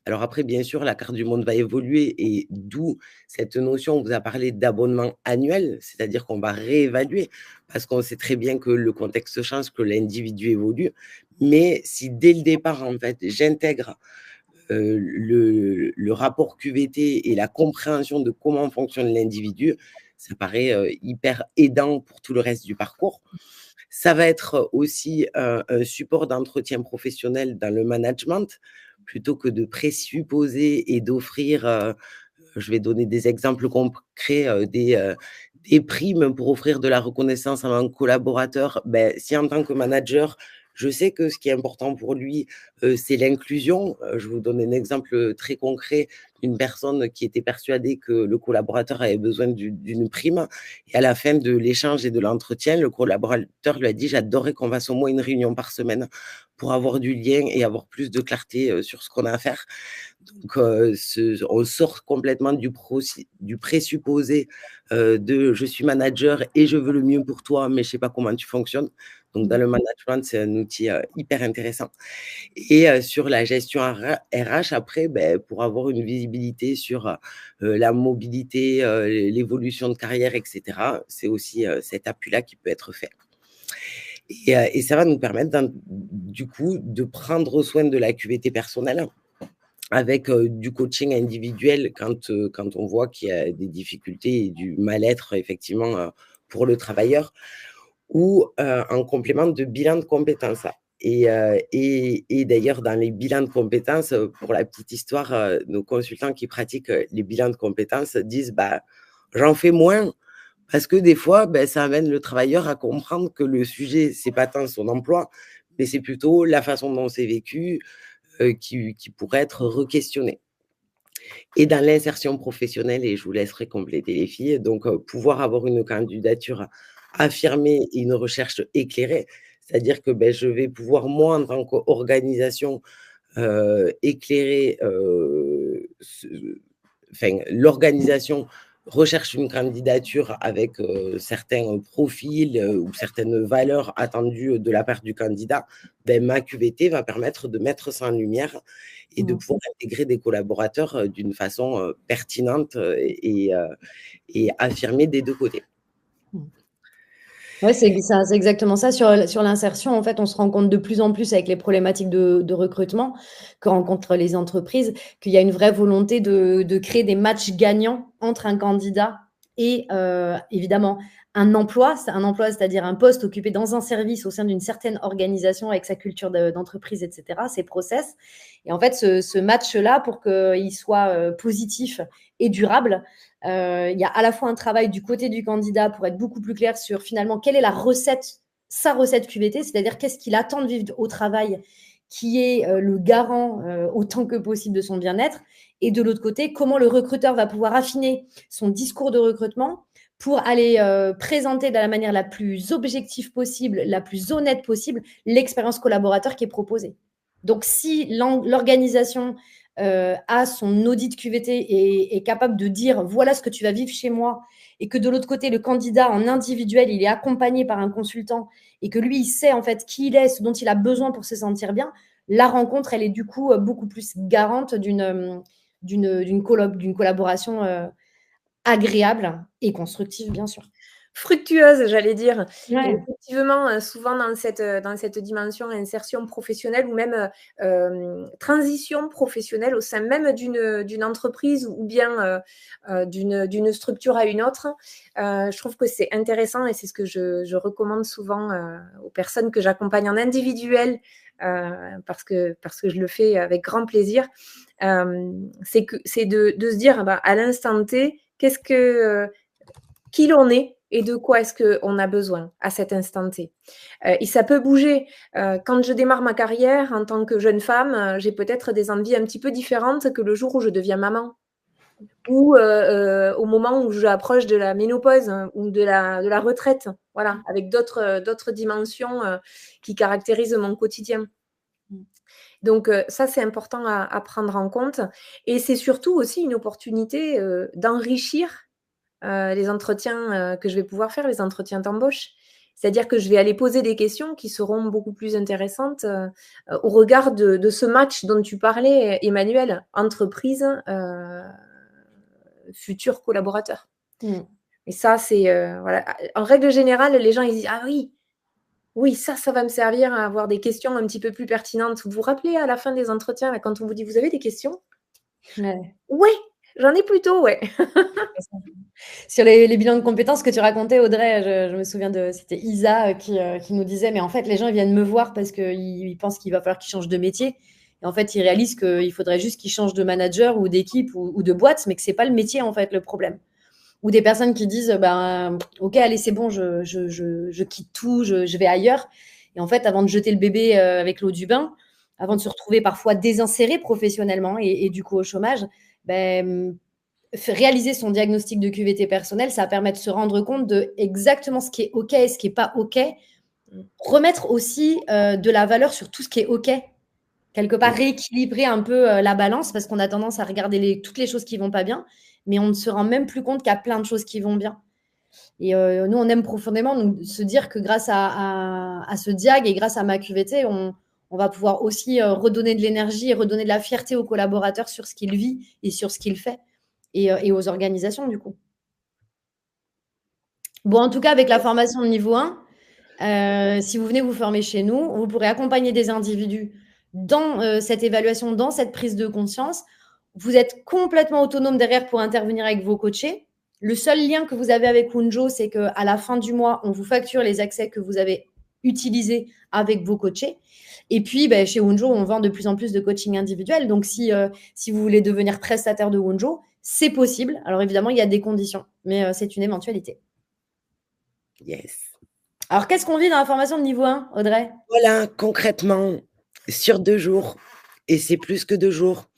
Alors après, bien sûr, la carte du monde va évoluer, et d'où cette notion, on vous a parlé d'abonnement annuel, c'est-à-dire qu'on va réévaluer parce qu'on sait très bien que le contexte change, que l'individu évolue. Mais si dès le départ, en fait, j'intègre le rapport QVT et la compréhension de comment fonctionne l'individu, ça paraît hyper aidant pour tout le reste du parcours. Ça va être aussi un support d'entretien professionnel dans le management, plutôt que de présupposer et d'offrir, je vais donner des exemples concrets, des primes pour offrir de la reconnaissance à un collaborateur. Ben, si en tant que manager, je sais que ce qui est important pour lui, c'est l'inclusion. Je vous donne un exemple très concret d'une personne qui était persuadée que le collaborateur avait besoin d'une prime, et à la fin de l'échange et de l'entretien, le collaborateur lui a dit: «J'adorerais qu'on fasse au moins une réunion par semaine pour avoir du lien et avoir plus de clarté, sur ce qu'on a à faire». Donc, on sort complètement du présupposé, de «Je suis manager et je veux le mieux pour toi, mais je sais pas comment tu fonctionnes». Donc dans le management, c'est un outil, hyper intéressant, et sur la gestion RH après, beh, pour avoir une visibilité sur, la mobilité, l'évolution de carrière et cetera, c'est aussi, cet appui-là qui peut être fait, et ça va nous permettre du coup, de prendre soin de la QVT personnelle avec, du coaching individuel quand on voit qu'il y a des difficultés et du mal-être effectivement, pour le travailleur, ou, en complément de bilan de compétences. Et d'ailleurs dans les bilans de compétences, pour la petite histoire, nos consultants qui pratiquent, les bilans de compétences disent: «Bah, j'en fais moins», parce que des fois, beh, ça amène le travailleur à comprendre que le sujet, c'est pas tant son emploi, mais c'est plutôt la façon dont c'est vécu, qui pourrait être requestionné. Et dans l'insertion professionnelle, et je vous laisserai compléter les filles, donc pouvoir avoir une candidature affirmée et une recherche éclairée. C'est-à-dire que, beh, je vais pouvoir moi, en tant qu'organisation, éclairer, l'organisation recherche une candidature avec, certains profils, ou certaines valeurs attendues de la part du candidat. Ben, ma QVT va permettre de mettre ça en lumière et de Mmh. pouvoir intégrer des collaborateurs, d'une façon, pertinente, et affirmée des 2 côtés. Mmh. Ouais, c'est exactement ça. Sur l'insertion, en fait, on se rend compte de plus en plus avec les problématiques de recrutement que rencontrent les entreprises, qu'il y a une vraie volonté de créer des matchs gagnants entre un candidat et évidemment un emploi. C'est un emploi, c'est-à-dire un poste occupé dans un service au sein d'une certaine organisation avec sa culture d'entreprise, etc., ses process. Et en fait, ce match-là, pour qu'il soit positif et durable, il y a à la fois un travail du côté du candidat pour être beaucoup plus clair sur finalement quelle est sa recette QVT, c'est-à-dire qu'est-ce qu'il attend de vivre au travail qui est le garant autant que possible de son bien-être. Et de l'autre côté, comment le recruteur va pouvoir affiner son discours de recrutement pour aller présenter de la manière la plus objective possible, la plus honnête possible, l'expérience collaborateur qui est proposée. Donc, si l'organisation a son audit QVT et est capable de dire voilà ce que tu vas vivre chez moi, et que de l'autre côté, le candidat en individuel, il est accompagné par un consultant et que lui, il sait en fait qui il est, ce dont il a besoin pour se sentir bien, la rencontre, elle est du coup beaucoup plus garante d'une collaboration agréable et constructive, bien sûr. Fructueuse, j'allais dire. Et Ouais. effectivement, souvent dans cette dimension insertion professionnelle ou même, transition professionnelle au sein même d'une entreprise ou bien, d'une structure à une autre, je trouve que c'est intéressant et c'est ce que je recommande souvent, aux personnes que j'accompagne en individuel, parce que je le fais avec grand plaisir. C'est de se dire, bah, à l'instant T, qui l'on est et de quoi est-ce qu'on a besoin à cet instant T. Et ça peut bouger. Quand je démarre ma carrière en tant que jeune femme, j'ai peut-être des envies un petit peu différentes que le jour où je deviens maman ou au moment où j'approche de la ménopause, ou de la retraite. Voilà, avec d'autres dimensions, qui caractérisent mon quotidien. Mmh. Donc ça, c'est important à prendre en compte et c'est surtout aussi une opportunité, d'enrichir les entretiens, que je vais pouvoir faire, les entretiens d'embauche. C'est-à-dire que je vais aller poser des questions qui seront beaucoup plus intéressantes, au regard de ce match dont tu parlais, Emmanuel, entreprise, futurs collaborateurs. Mmh. Et ça, c'est, voilà, en règle générale, les gens ils disent: «Ah oui, Oui, ça va me servir à avoir des questions un petit peu plus pertinentes. Vous vous rappelez à la fin des entretiens, là, quand on vous dit: «Vous avez des questions?» Ouais, «Ouais, j'en ai plutôt, ouais». c'est ça. Sur les bilans de compétences que tu racontais, Audrey, je me souviens c'était Isa qui nous disait, mais en fait, les gens ils viennent me voir parce qu'ils pensent qu'il va falloir qu'ils changent de métier. Et en fait, ils réalisent qu'il faudrait juste qu'ils changent de manager ou d'équipe ou de boîte, mais que c'est pas le métier, en fait, le problème. Ou des personnes qui disent, ben, OK, allez, c'est bon, je quitte tout, je vais ailleurs. Et en fait, avant de jeter le bébé avec l'eau du bain, avant de se retrouver parfois désinséré professionnellement et du coup au chômage, ben, réaliser son diagnostic de QVT personnel, ça permet de se rendre compte de exactement ce qui est OK et ce qui est pas OK. Remettre aussi de la valeur sur tout ce qui est OK. Quelque part, rééquilibrer un peu la balance parce qu'on a tendance à regarder toutes les choses qui vont pas bien, mais on ne se rend même plus compte qu'il y a plein de choses qui vont bien. Et nous, on aime profondément se dire que grâce à ce diag et grâce à ma QVT, on va pouvoir aussi redonner de l'énergie et redonner de la fierté aux collaborateurs sur ce qu'il vit et sur ce qu'il fait et aux organisations, du coup. Bon, en tout cas, avec la formation de niveau 1, si vous venez vous former chez nous, vous pourrez accompagner des individus dans cette évaluation, dans cette prise de conscience. Vous êtes complètement autonome derrière pour intervenir avec vos coachés. Le seul lien que vous avez avec Wunjo, c'est qu'à la fin du mois, on vous facture les accès que vous avez utilisés avec vos coachés. Et puis, ben, chez Wunjo, on vend de plus en plus de coaching individuel. Donc, si vous voulez devenir prestataire de Wunjo, c'est possible. Alors, évidemment, il y a des conditions, mais c'est une éventualité. Yes. Alors, qu'est-ce qu'on vit dans la formation de niveau 1, Audrey? Voilà, concrètement, sur 2 jours et c'est plus que 2 jours,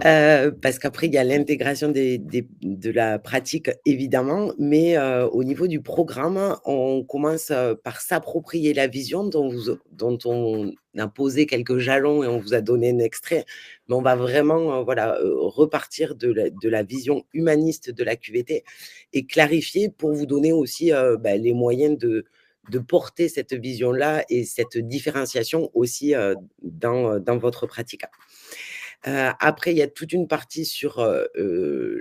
parce qu'après il y a l'intégration de la pratique évidemment, mais au niveau du programme, on commence, par s'approprier la vision dont on a posé quelques jalons et on vous a donné un extrait. Mais on va vraiment, voilà, repartir de la vision humaniste de la QVT et clarifier pour vous donner aussi, les moyens de porter cette vision-là et cette différenciation aussi dans votre pratique. Après, il y a toute une partie sur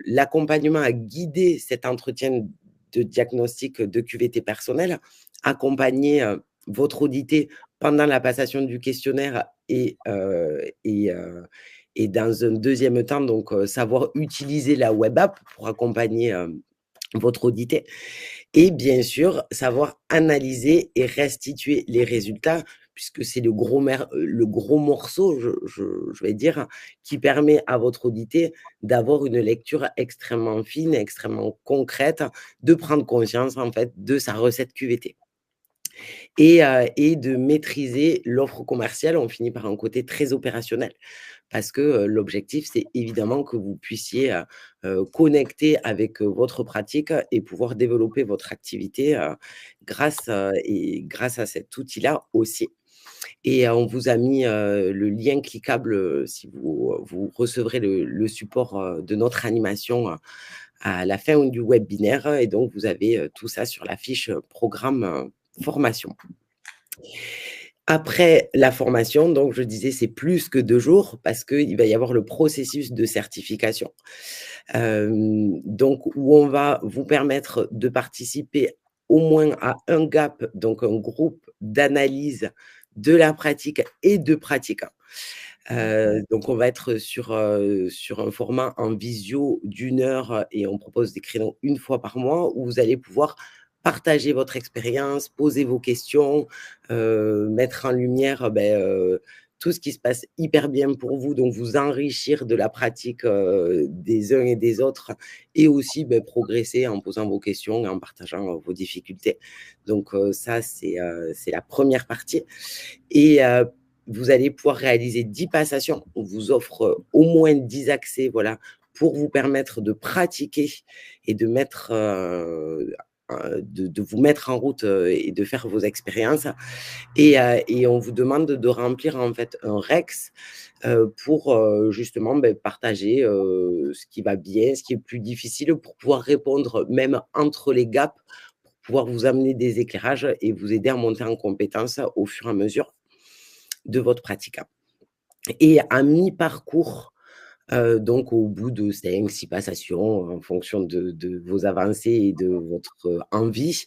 l'accompagnement à guider cet entretien de diagnostic de QVT personnel, accompagner votre audité pendant la passation du questionnaire et dans un deuxième temps, donc savoir utiliser la web app pour accompagner votre audité et bien sûr, savoir analyser et restituer les résultats puisque c'est le gros morceau, je vais dire, qui permet à votre audité d'avoir une lecture extrêmement fine, extrêmement concrète, de prendre conscience, en fait, de sa recette QVT et de maîtriser l'offre commerciale. On finit par un côté très opérationnel parce que l'objectif, c'est évidemment que vous puissiez connecter avec votre pratique et pouvoir développer votre activité grâce à cet outil-là aussi. Et on vous a mis le lien cliquable si vous recevrez le support de notre animation à la fin du webinaire. Et donc, vous avez tout ça sur la fiche programme formation. Après la formation, donc je disais, c'est plus que 2 jours parce qu'il va y avoir le processus de certification. Donc où on va vous permettre de participer au moins à un GAP, donc un groupe d'analyse de la pratique et de pratique. Donc on va être sur un format en visio d'1 heure et on propose des créneaux 1 fois par mois où vous allez pouvoir partager votre expérience, poser vos questions, mettre en lumière, tout ce qui se passe hyper bien pour vous, donc vous enrichir de la pratique, des uns et des autres et aussi, progresser en posant vos questions et en partageant, vos difficultés. Donc ça, c'est la première partie et vous allez pouvoir réaliser 10 passations. On vous offre, au moins 10 accès, voilà, pour vous permettre de pratiquer et de vous mettre en route, et de faire vos expériences et on vous demande de remplir, en fait, un REX, pour, justement, partager, ce qui va bien, ce qui est plus difficile, pour pouvoir répondre même entre les gaps, pour pouvoir vous amener des éclairages et vous aider à monter en compétences au fur et à mesure de votre pratique. Et à mi-parcours, donc au bout de 5-6 passations, en fonction de vos avancées et de votre envie,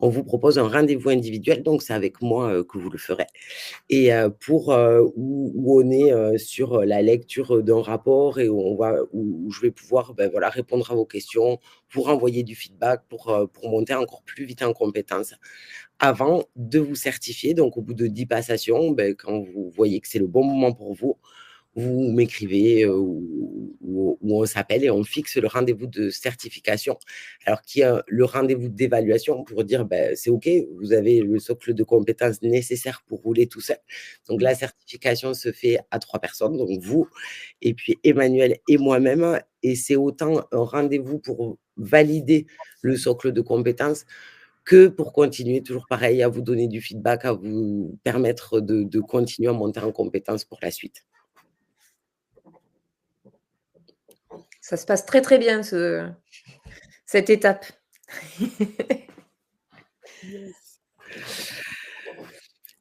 on vous propose un rendez-vous individuel, donc c'est avec moi que vous le ferez. Et pour où on est sur la lecture d'un rapport et où je vais pouvoir, voilà, répondre à vos questions, vous renvoyer du feedback pour monter encore plus vite en compétences avant de vous certifier. Donc au bout de 10 passations, quand vous voyez que c'est le bon moment pour vous, vous m'écrivez ou on s'appelle et on fixe le rendez-vous de certification. Alors qu'il y a le rendez-vous d'évaluation pour dire, c'est OK, vous avez le socle de compétences nécessaire pour rouler tout seul. Donc la certification se fait à 3 personnes, donc vous et puis Emmanuel et moi-même, et c'est autant un rendez-vous pour valider le socle de compétences que pour continuer toujours pareil à vous donner du feedback, à vous permettre de continuer à monter en compétences pour la suite. Ça se passe très, très bien cette étape.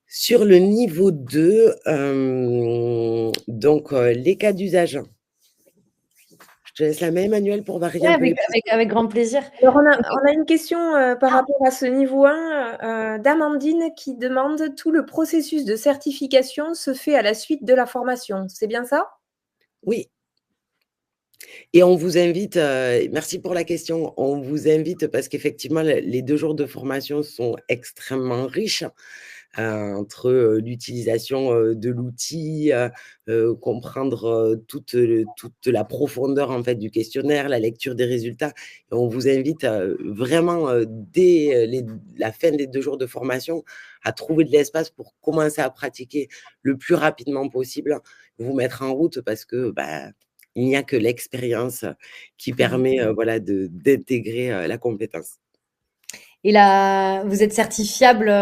Sur le niveau 2, donc les cas d'usage. Je te laisse la main, Emmanuel, pour varier Ouais, un peu les choses. avec grand plaisir. Alors on a une question, par rapport à ce niveau 1, d'Amandine qui demande: «Tout le processus de certification se fait à la suite de la formation». C'est bien ça? Oui. Et on vous invite, merci pour la question. On vous invite parce qu'effectivement, les 2 jours de formation sont extrêmement riches, entre, l'utilisation, de l'outil, comprendre, toute la profondeur, en fait, du questionnaire, la lecture des résultats. Et on vous invite, vraiment, dès, la fin des 2 jours de formation, à trouver de l'espace pour commencer à pratiquer le plus rapidement possible, vous mettre en route parce que, il n'y a que l'expérience qui permet, voilà, d'intégrer, la compétence. Et là, vous êtes certifiable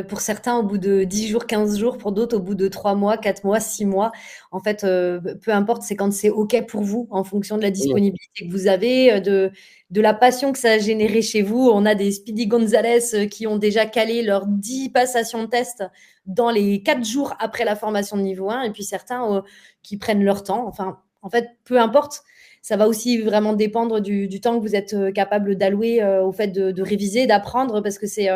pour certains au bout de 10 jours, 15 jours, pour d'autres au bout de 3 mois, 4 mois, 6 mois. En fait, peu importe, c'est quand c'est OK pour vous, en fonction de la Mmh. disponibilité que vous avez, de la passion que ça a généré chez vous. On a des Speedy Gonzalez qui ont déjà calé leurs 10 passations de test dans les 4 jours après la formation de niveau 1, et puis certains qui prennent leur temps. Enfin, en fait, peu importe. Ça va aussi vraiment dépendre du temps que vous êtes capable d'allouer au fait de réviser, d'apprendre, parce que c'est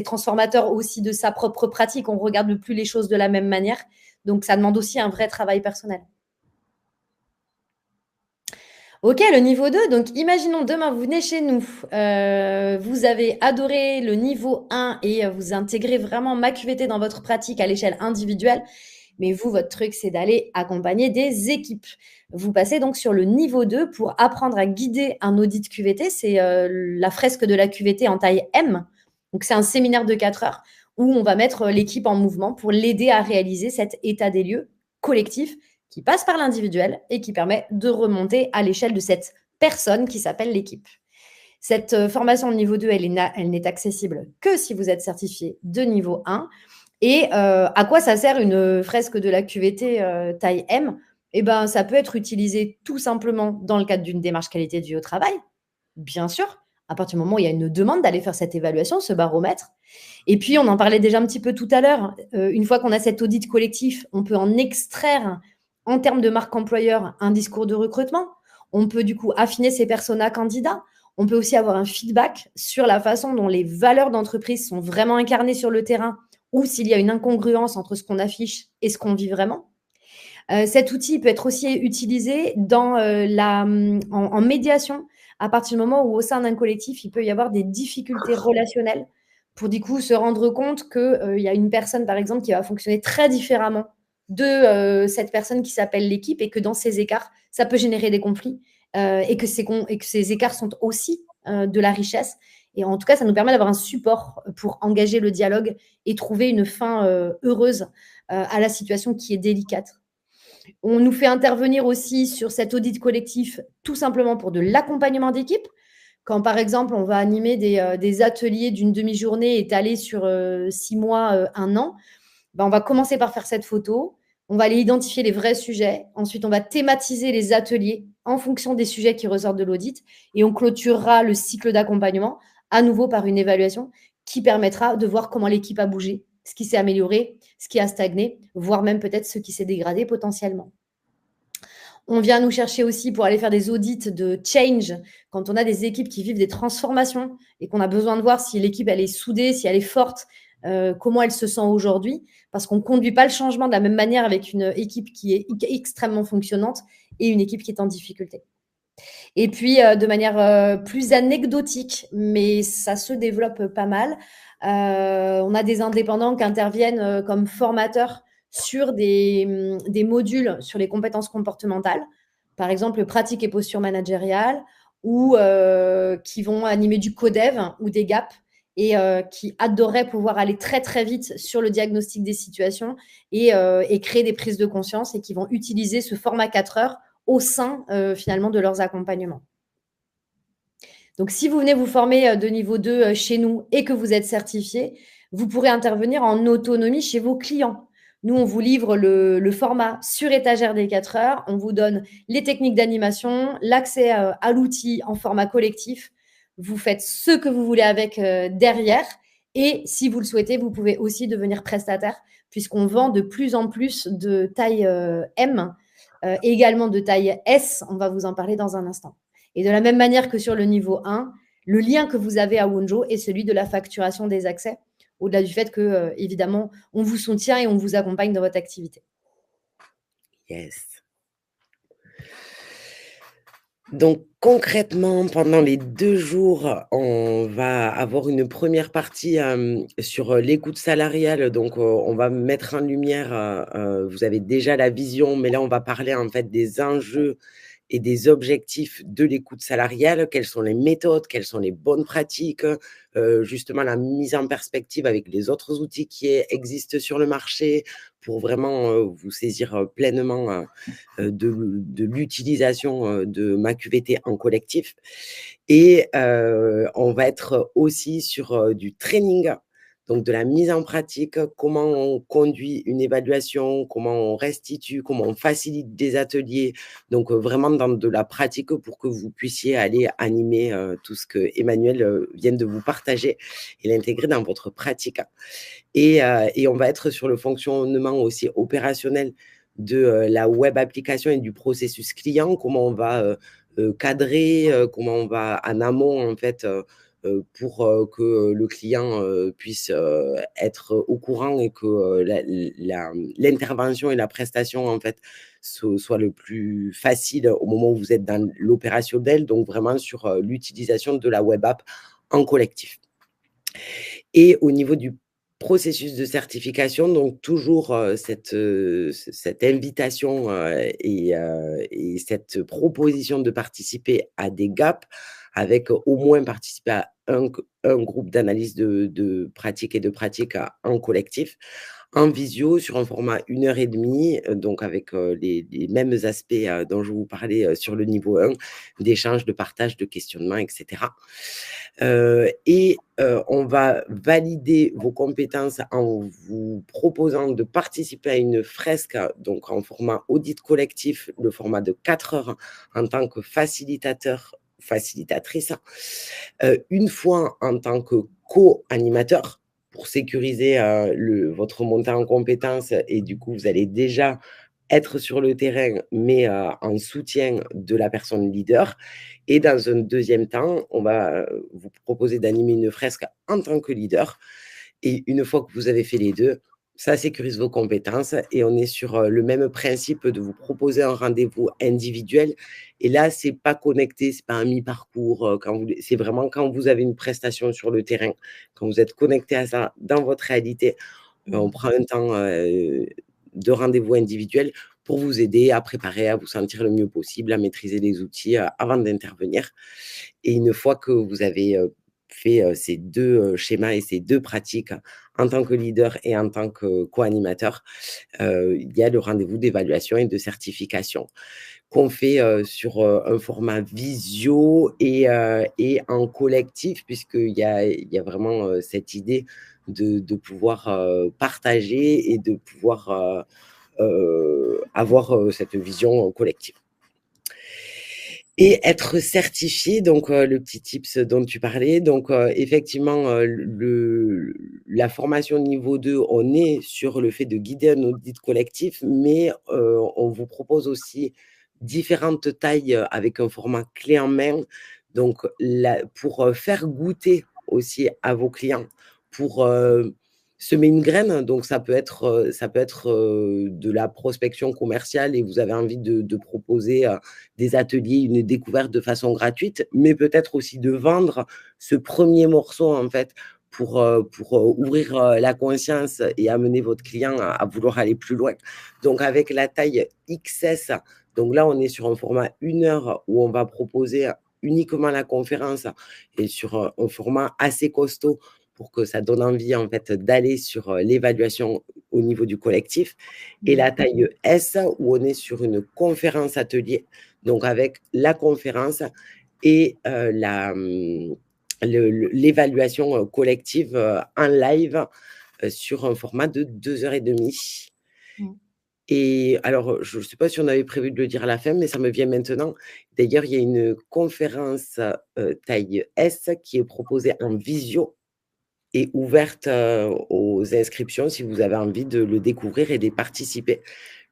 transformateur aussi de sa propre pratique. On ne regarde plus les choses de la même manière. Donc, ça demande aussi un vrai travail personnel. OK, le niveau 2. Donc, imaginons demain, vous venez chez nous. Vous avez adoré le niveau 1 et vous intégrez vraiment ma QVT dans votre pratique à l'échelle individuelle. Mais vous, votre truc, c'est d'aller accompagner des équipes. Vous passez donc sur le niveau 2 pour apprendre à guider un audit QVT. C'est la fresque de la QVT en taille M. Donc, c'est un séminaire de 4 heures où on va mettre l'équipe en mouvement pour l'aider à réaliser cet état des lieux collectif qui passe par l'individuel et qui permet de remonter à l'échelle de cette personne qui s'appelle l'équipe. Cette formation de niveau 2, elle n'est accessible que si vous êtes certifié de niveau 1. Et à quoi ça sert une fresque de la QVT taille M? Eh ben, ça peut être utilisé tout simplement dans le cadre d'une démarche qualité de vie au travail, bien sûr, à partir du moment où il y a une demande d'aller faire cette évaluation, ce baromètre. Et puis, on en parlait déjà un petit peu tout à l'heure, une fois qu'on a cet audit collectif, on peut en extraire, en termes de marque employeur, un discours de recrutement. On peut du coup affiner ses personas candidats. On peut aussi avoir un feedback sur la façon dont les valeurs d'entreprise sont vraiment incarnées sur le terrain, ou s'il y a une incongruence entre ce qu'on affiche et ce qu'on vit vraiment. Cet outil peut être aussi utilisé en médiation, à partir du moment où au sein d'un collectif, il peut y avoir des difficultés relationnelles, pour du coup se rendre compte qu'il y a une personne, par exemple, qui va fonctionner très différemment de cette personne qui s'appelle l'équipe, et que dans ces écarts, ça peut générer des conflits, et que ces écarts sont aussi de la richesse. Et en tout cas, ça nous permet d'avoir un support pour engager le dialogue et trouver une fin heureuse à la situation qui est délicate. On nous fait intervenir aussi sur cet audit collectif tout simplement pour de l'accompagnement d'équipe. Quand, par exemple, on va animer des ateliers d'une demi-journée étalés sur 6 mois, 1 an, on va commencer par faire cette photo. On va aller identifier les vrais sujets. Ensuite, on va thématiser les ateliers en fonction des sujets qui ressortent de l'audit. Et on clôturera le cycle d'accompagnement à nouveau par une évaluation qui permettra de voir comment l'équipe a bougé, ce qui s'est amélioré, ce qui a stagné, voire même peut-être ce qui s'est dégradé potentiellement. On vient nous chercher aussi pour aller faire des audits de change quand on a des équipes qui vivent des transformations et qu'on a besoin de voir si l'équipe elle est soudée, si elle est forte, comment elle se sent aujourd'hui, parce qu'on ne conduit pas le changement de la même manière avec une équipe qui est extrêmement fonctionnante et une équipe qui est en difficulté. Et puis, de manière plus anecdotique, mais ça se développe pas mal, on a des indépendants qui interviennent comme formateurs sur des modules sur les compétences comportementales, par exemple pratique et posture managériale, ou qui vont animer du codev ou des gaps et qui adoreraient pouvoir aller très très vite sur le diagnostic des situations et créer des prises de conscience et qui vont utiliser ce format 4 heures au sein finalement de leurs accompagnements. Donc, si vous venez vous former de niveau 2 chez nous et que vous êtes certifié, vous pourrez intervenir en autonomie chez vos clients. Nous, on vous livre le format sur étagère des 4 heures. On vous donne les techniques d'animation, l'accès à l'outil en format collectif. Vous faites ce que vous voulez avec derrière. Et si vous le souhaitez, vous pouvez aussi devenir prestataire puisqu'on vend de plus en plus de taille M, également de taille S. On va vous en parler dans un instant. Et de la même manière que sur le niveau 1, le lien que vous avez à Wonjo est celui de la facturation des accès, au-delà du fait que, évidemment, on vous soutient et on vous accompagne dans votre activité. Yes. Donc concrètement, pendant les 2 jours, on va avoir une première partie, sur, l'écoute salariale. Donc, on va mettre en lumière, vous avez déjà la vision, mais là, on va parler en fait des enjeux et des objectifs de l'écoute salariale. Quelles sont les méthodes? Quelles sont les bonnes pratiques? Justement la mise en perspective avec les autres outils qui existent sur le marché pour vraiment, vous saisir, pleinement, de l'utilisation, de ma QVT en collectif. Et on va être aussi sur, du training, donc de la mise en pratique, comment on conduit une évaluation, comment on restitue, comment on facilite des ateliers. Donc vraiment dans de la pratique pour que vous puissiez aller animer, tout ce que Emmanuel vient de vous partager et l'intégrer dans votre pratique. Et on va être sur le fonctionnement aussi opérationnel de, la web application et du processus client. Comment on va, cadrer, comment on va en amont en fait, pour, que le client, puisse, être au courant et que, l'intervention et la prestation en fait soit le plus facile au moment où vous êtes dans l'opérationnel, donc vraiment sur, l'utilisation de la web app en collectif. Et au niveau du processus de certification, donc toujours, cette invitation, et cette proposition de participer à des GAP avec au moins participer à un groupe d'analyse de pratique et de pratique en collectif, en visio sur un format 1 h 30, donc avec, les mêmes aspects, dont je vous parlais, sur le niveau 1, d'échange, de partage, de questionnement et cetera. On va valider vos compétences en vous proposant de participer à une fresque, donc en format audit collectif, le format de 4 heures en tant que facilitateur, facilitatrice, une fois en tant que co-animateur pour sécuriser, votre montée en compétences et du coup, vous allez déjà être sur le terrain, mais en soutien de la personne leader. Et dans un deuxième temps, on va vous proposer d'animer une fresque en tant que leader. Et une fois que vous avez fait les deux, ça sécurise vos compétences et on est sur le même principe de vous proposer un rendez-vous individuel. Et là, c'est pas connecté, c'est pas un mi-parcours. C'est vraiment quand vous avez une prestation sur le terrain, quand vous êtes connecté à ça dans votre réalité, on prend un temps de rendez-vous individuel pour vous aider à préparer, à vous sentir le mieux possible, à maîtriser les outils avant d'intervenir. Et une fois que vous avez fait ces 2 schémas et ces 2 pratiques en tant que leader et en tant que co-animateur, il y a le rendez-vous d'évaluation et de certification qu'on fait sur un format visio et en collectif, puisqu'il y a vraiment cette idée de pouvoir partager et de pouvoir avoir cette vision collective. Et être certifié, donc le petit tips dont tu parlais, donc effectivement, la formation niveau 2, on est sur le fait de guider un audit collectif, mais on vous propose aussi différentes tailles avec un format clé en main. Donc, pour faire goûter aussi à vos clients, pour semer une graine. Donc, ça peut être de la prospection commerciale et vous avez envie de proposer des ateliers, une découverte de façon gratuite, mais peut-être aussi de vendre ce premier morceau, en fait, pour ouvrir la conscience et amener votre client à vouloir aller plus loin. Donc, avec la taille XS, donc là, on est sur un format 1 heure où on va proposer uniquement la conférence et sur un format assez costaud pour que ça donne envie, en fait, d'aller sur l'évaluation au niveau du collectif. Et la taille S, où on est sur une conférence atelier, donc avec la conférence et l'évaluation collective en live sur un format de 2 heures et demie. Et alors, je ne sais pas si on avait prévu de le dire à la fin, mais ça me vient maintenant. D'ailleurs, il y a une conférence taille S qui est proposée en visio et ouverte aux inscriptions si vous avez envie de le découvrir et d'y participer.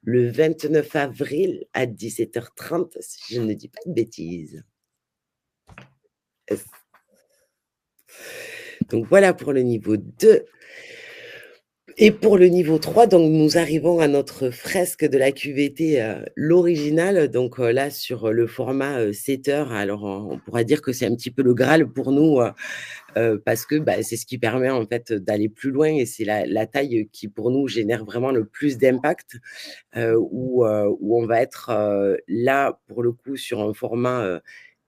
Le 29 avril à 17h30, si je ne dis pas de bêtises. Donc voilà pour le niveau 2. Et pour le niveau 3, donc nous arrivons à notre fresque de la QVT, l'original. Donc là, sur le format 7 heures. Alors, on pourra dire que c'est un petit peu le Graal pour nous, parce que c'est ce qui permet en fait d'aller plus loin et c'est la taille qui pour nous génère vraiment le plus d'impact, où on va être là pour le coup sur un format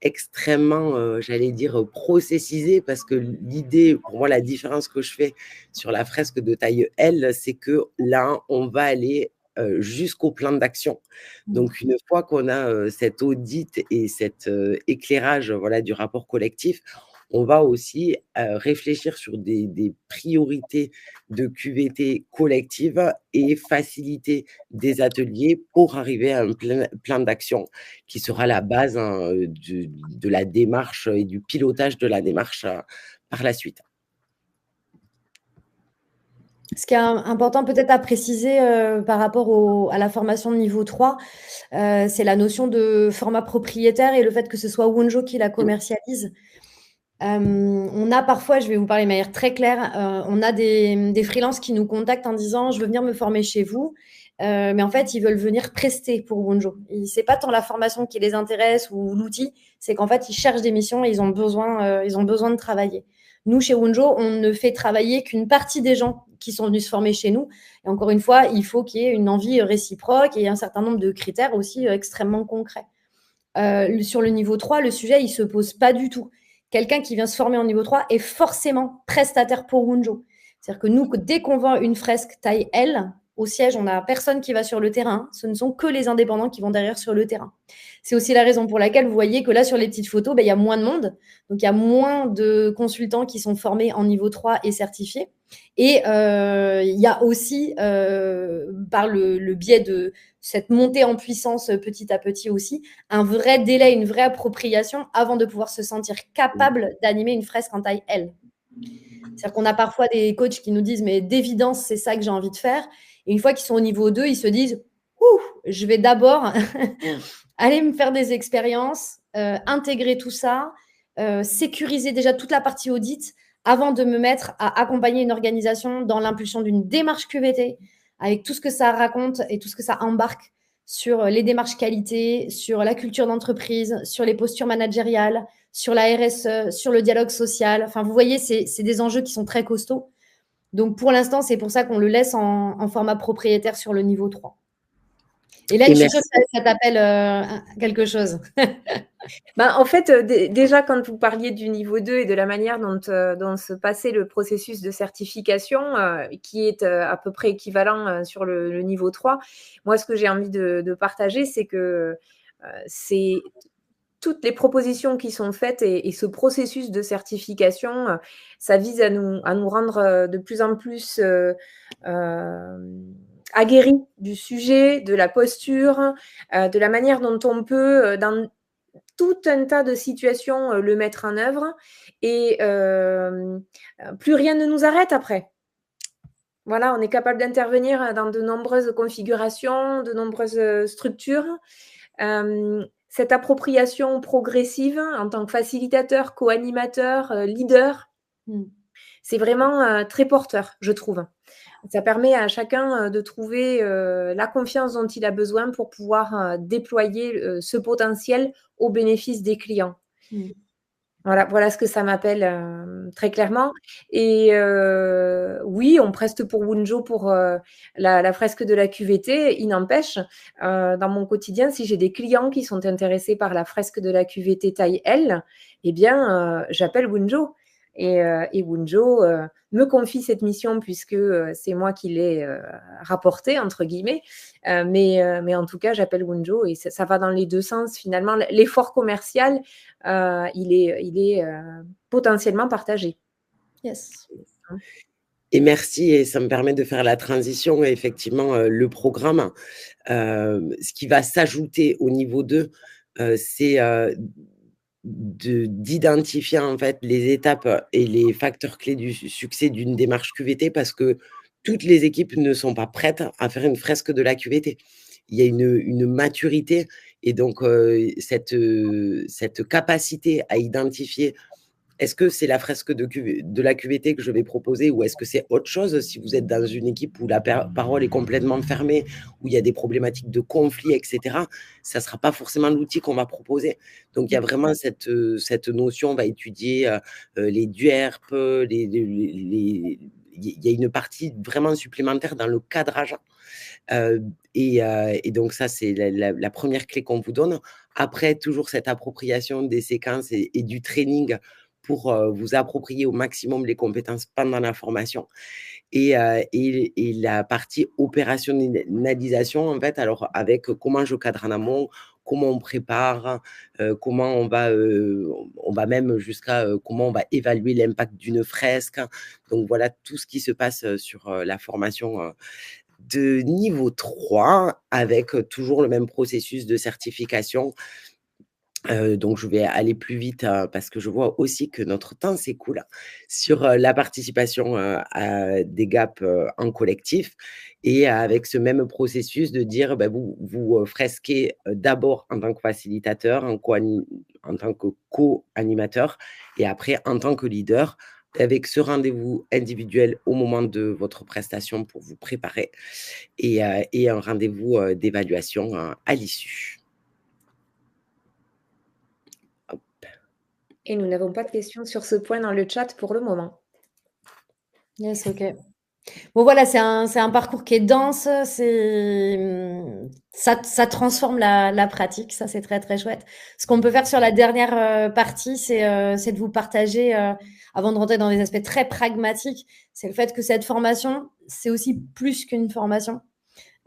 extrêmement, j'allais dire, processisé, parce que l'idée, pour moi, la différence que je fais sur la fresque de taille L, c'est que là, on va aller jusqu'au plan d'action. Donc, une fois qu'on a cet audit et cet éclairage, voilà, du rapport collectif, on va aussi réfléchir sur des priorités de QVT collective et faciliter des ateliers pour arriver à un plan d'action qui sera la base de la démarche et du pilotage de la démarche par la suite. Ce qui est important peut-être à préciser par rapport à la formation de niveau 3, c'est la notion de format propriétaire et le fait que ce soit Wonjo qui la commercialise. On a parfois, je vais vous parler de manière très claire, on a des freelances qui nous contactent en disant: «Je veux venir me former chez vous», mais en fait, ils veulent venir prester pour Wonjo. C'est pas tant la formation qui les intéresse ou l'outil, c'est qu'en fait, ils cherchent des missions et ils ont besoin de travailler. Nous, chez Wonjo, on ne fait travailler qu'une partie des gens qui sont venus se former chez nous. Et encore une fois, il faut qu'il y ait une envie réciproque et un certain nombre de critères aussi extrêmement concrets. Sur le niveau 3, le sujet, il se pose pas du tout. Quelqu'un qui vient se former en niveau 3 est forcément prestataire pour Wonjo. C'est-à-dire que nous, dès qu'on vend une fresque taille L, au siège, on n'a personne qui va sur le terrain. Ce ne sont que les indépendants qui vont derrière sur le terrain. C'est aussi la raison pour laquelle vous voyez que là, sur les petites photos, il y a moins de monde. Donc, il y a moins de consultants qui sont formés en niveau 3 et certifiés. Et il y a aussi, par le biais de cette montée en puissance petit à petit aussi, un vrai délai, une vraie appropriation avant de pouvoir se sentir capable d'animer une fresque en taille L. C'est-à-dire qu'on a parfois des coachs qui nous disent: mais d'évidence, c'est ça que j'ai envie de faire. Et une fois qu'ils sont au niveau 2, ils se disent: ouh, je vais d'abord aller me faire des expériences, intégrer tout ça, sécuriser déjà toute la partie audit avant de me mettre à accompagner une organisation dans l'impulsion d'une démarche QVT, avec tout ce que ça raconte et tout ce que ça embarque sur les démarches qualité, sur la culture d'entreprise, sur les postures managériales, sur la RSE, sur le dialogue social. Enfin, vous voyez, c'est des enjeux qui sont très costauds. Donc, pour l'instant, c'est pour ça qu'on le laisse en format propriétaire sur le niveau 3. Et là, je suis sûre que ça t'appelle quelque chose. En fait, déjà, quand vous parliez du niveau 2 et de la manière dont se passait le processus de certification, qui est à peu près équivalent sur le niveau 3, moi, ce que j'ai envie de partager, c'est que c'est toutes les propositions qui sont faites et ce processus de certification, ça vise à nous rendre de plus en plus aguerris du sujet, de la posture, de la manière dont on peut, dans tout un tas de situations, le mettre en œuvre et plus rien ne nous arrête après. Voilà, on est capable d'intervenir dans de nombreuses configurations, de nombreuses structures. cette appropriation progressive en tant que facilitateur, co-animateur, leader, c'est vraiment très porteur, je trouve. Ça permet à chacun de trouver la confiance dont il a besoin pour pouvoir déployer ce potentiel au bénéfice des clients. Voilà ce que ça m'appelle très clairement. Et oui, on preste pour Wunjo pour la fresque de la QVT. Il n'empêche, dans mon quotidien, si j'ai des clients qui sont intéressés par la fresque de la QVT taille L, eh bien, j'appelle Wunjo. Et Wunjo me confie cette mission puisque c'est moi qui l'ai rapportée, entre guillemets. Mais en tout cas, j'appelle Wunjo et ça va dans les deux sens. Finalement, l'effort commercial, il est potentiellement partagé. Yes. Et merci, et ça me permet de faire la transition. Et effectivement, le programme, ce qui va s'ajouter au niveau 2, c'est d'identifier en fait les étapes et les facteurs clés du succès d'une démarche QVT, parce que toutes les équipes ne sont pas prêtes à faire une fresque de la QVT. Il y a une maturité, et donc cette capacité à identifier, est-ce que c'est la fresque de la QVT que je vais proposer, ou est-ce que c'est autre chose? Si vous êtes dans une équipe où la parole est complètement fermée, où il y a des problématiques de conflit, etc., ça ne sera pas forcément l'outil qu'on va proposer. Donc, il y a vraiment cette notion, on va étudier les DUERP, il y a une partie vraiment supplémentaire dans le cadrage. Et donc ça, c'est la première clé qu'on vous donne. Après, toujours cette appropriation des séquences et du training pour vous approprier au maximum les compétences pendant la formation. Et la partie opérationnalisation, en fait, alors avec comment je cadre en amont, comment on prépare, comment on va même jusqu'à comment on va évaluer l'impact d'une fresque. Donc voilà tout ce qui se passe sur la formation de niveau 3, avec toujours le même processus de certification. Donc je vais aller plus vite parce que je vois aussi que notre temps s'écoule sur la participation à des GAP en collectif, et avec ce même processus de dire vous fresquez d'abord en tant que facilitateur, en tant que co-animateur, et après en tant que leader, avec ce rendez-vous individuel au moment de votre prestation pour vous préparer, et un rendez-vous d'évaluation à l'issue. Et nous n'avons pas de questions sur ce point dans le chat pour le moment. Yes, ok. Bon, voilà, c'est un parcours qui est dense, ça transforme la pratique, ça c'est très très chouette. Ce qu'on peut faire sur la dernière partie, c'est de vous partager, avant de rentrer dans des aspects très pragmatiques, c'est le fait que cette formation, c'est aussi plus qu'une formation.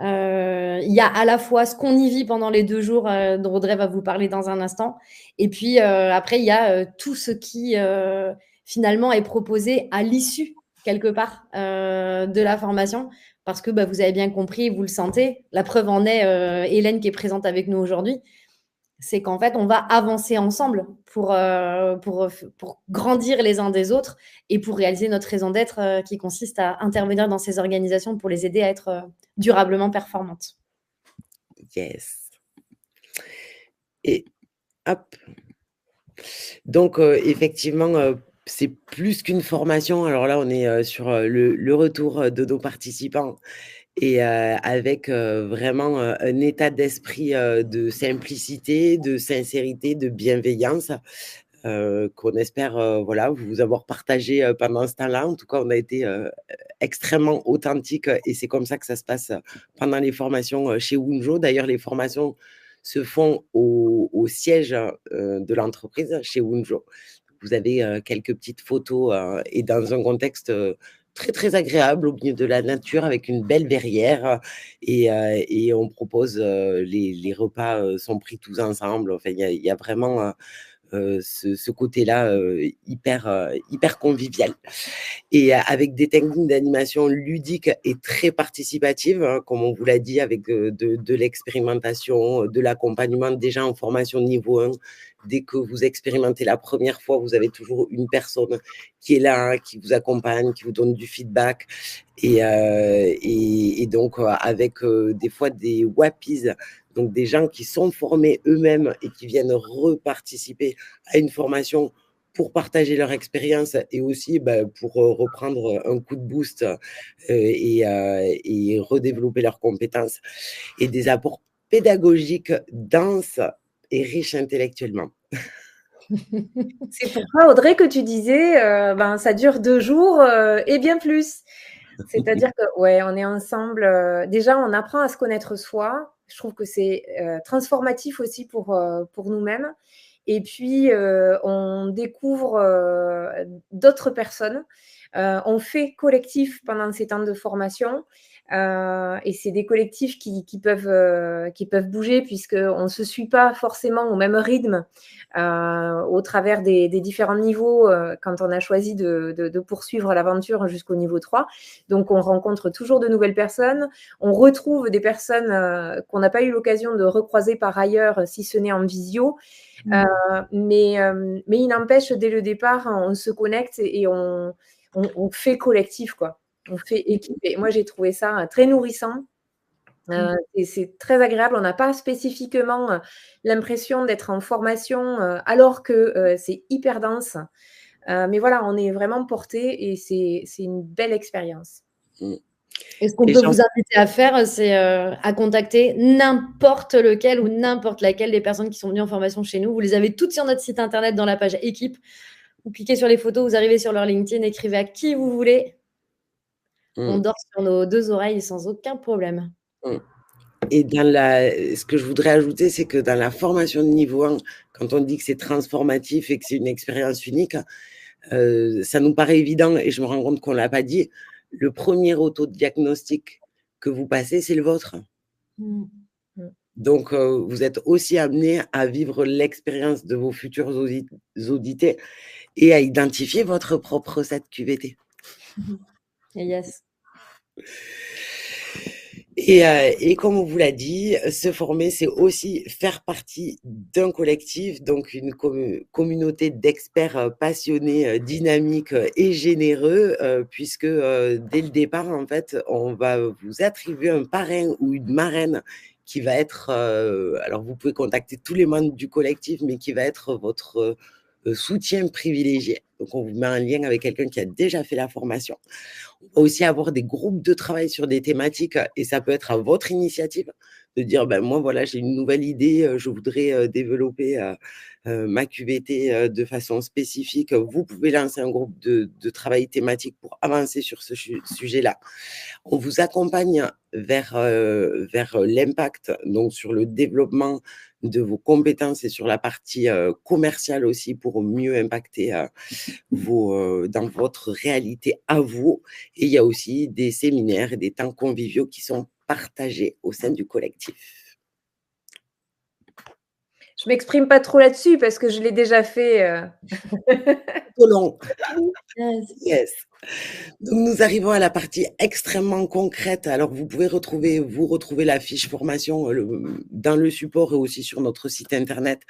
Il y a à la fois ce qu'on y vit pendant les 2 jours, dont Audrey va vous parler dans un instant, et puis après il y a tout ce qui finalement est proposé à l'issue quelque part de la formation, parce que vous avez bien compris, vous le sentez, la preuve en est Hélène qui est présente avec nous aujourd'hui, c'est qu'en fait on va avancer ensemble pour grandir les uns des autres et pour réaliser notre raison d'être qui consiste à intervenir dans ces organisations pour les aider à être durablement performantes. Yes. Et hop. Donc effectivement, c'est plus qu'une formation. Alors là, on est sur le retour de nos participants, et avec vraiment un état d'esprit de simplicité, de sincérité, de bienveillance, qu'on espère voilà, vous avoir partagé pendant ce temps-là. En tout cas, on a été extrêmement authentique, et c'est comme ça que ça se passe pendant les formations chez Wunjo. D'ailleurs, les formations se font au siège de l'entreprise, chez Wunjo. Vous avez quelques petites photos et dans un contexte très, très agréable au milieu de la nature, avec une belle verrière, et on propose les repas sont pris tous ensemble. Enfin, il y a vraiment ce côté-là hyper convivial, et avec des techniques d'animation ludique et très participative, hein, comme on vous l'a dit, avec de l'expérimentation, de l'accompagnement déjà en formation niveau 1. Dès que vous expérimentez la première fois, vous avez toujours une personne qui est là, qui vous accompagne, qui vous donne du feedback, et donc avec des fois des WAPIs Donc, des gens qui sont formés eux-mêmes et qui viennent reparticiper à une formation pour partager leur expérience et aussi pour reprendre un coup de boost et redévelopper leurs compétences. Et des apports pédagogiques denses et riches intellectuellement. C'est pour ça, Audrey, que tu disais, ça dure 2 jours et bien plus. C'est-à-dire que, ouais, on est ensemble. Déjà, on apprend à se connaître soi. Je trouve que c'est transformatif aussi pour nous-mêmes. Et puis, on découvre d'autres personnes. On fait collectif pendant ces temps de formation. Et c'est des collectifs qui peuvent bouger puisqu'on ne se suit pas forcément au même rythme au travers des différents niveaux quand on a choisi de poursuivre l'aventure jusqu'au niveau 3. Donc, on rencontre toujours de nouvelles personnes. On retrouve des personnes qu'on n'a pas eu l'occasion de recroiser par ailleurs, si ce n'est en visio. Mais il n'empêche, dès le départ, on se connecte et on fait collectif, quoi. On fait équipe. Et moi, j'ai trouvé ça très nourrissant. Et c'est très agréable. On n'a pas spécifiquement l'impression d'être en formation alors que c'est hyper dense. Mais voilà, on est vraiment porté et c'est une belle expérience. Et ce qu'on peut vous inviter à faire, c'est à contacter n'importe lequel ou n'importe laquelle des personnes qui sont venues en formation chez nous. Vous les avez toutes sur notre site internet dans la page équipe. Vous cliquez sur les photos, vous arrivez sur leur LinkedIn, écrivez à qui vous voulez. On dort sur nos 2 oreilles sans aucun problème. Et ce que je voudrais ajouter, c'est que dans la formation de niveau 1, quand on dit que c'est transformatif et que c'est une expérience unique, ça nous paraît évident et je me rends compte qu'on ne l'a pas dit. Le premier autodiagnostic que vous passez, c'est le vôtre. Donc, vous êtes aussi amené à vivre l'expérience de vos futurs audités et à identifier votre propre recette QVT. Yes. Et comme on vous l'a dit, se former, c'est aussi faire partie d'un collectif, donc une communauté d'experts passionnés, dynamiques et généreux, puisque dès le départ, en fait, on va vous attribuer un parrain ou une marraine qui va être, alors vous pouvez contacter tous les membres du collectif, mais qui va être votre soutien privilégié. Donc, on vous met en lien avec quelqu'un qui a déjà fait la formation. On va aussi avoir des groupes de travail sur des thématiques et ça peut être à votre initiative de dire, moi, voilà, j'ai une nouvelle idée, je voudrais développer ma QVT de façon spécifique. Vous pouvez lancer un groupe de travail thématique pour avancer sur ce sujet-là. On vous accompagne vers l'impact, donc sur le développement de vos compétences et sur la partie commerciale aussi pour mieux impacter dans votre réalité à vous. Et il y a aussi des séminaires et des temps conviviaux qui sont partagés au sein du collectif. Je ne m'exprime pas trop là-dessus parce que je l'ai déjà fait. Tout long. Yes. Donc, nous arrivons à la partie extrêmement concrète. Alors, vous pouvez retrouver la fiche formation dans le support et aussi sur notre site internet.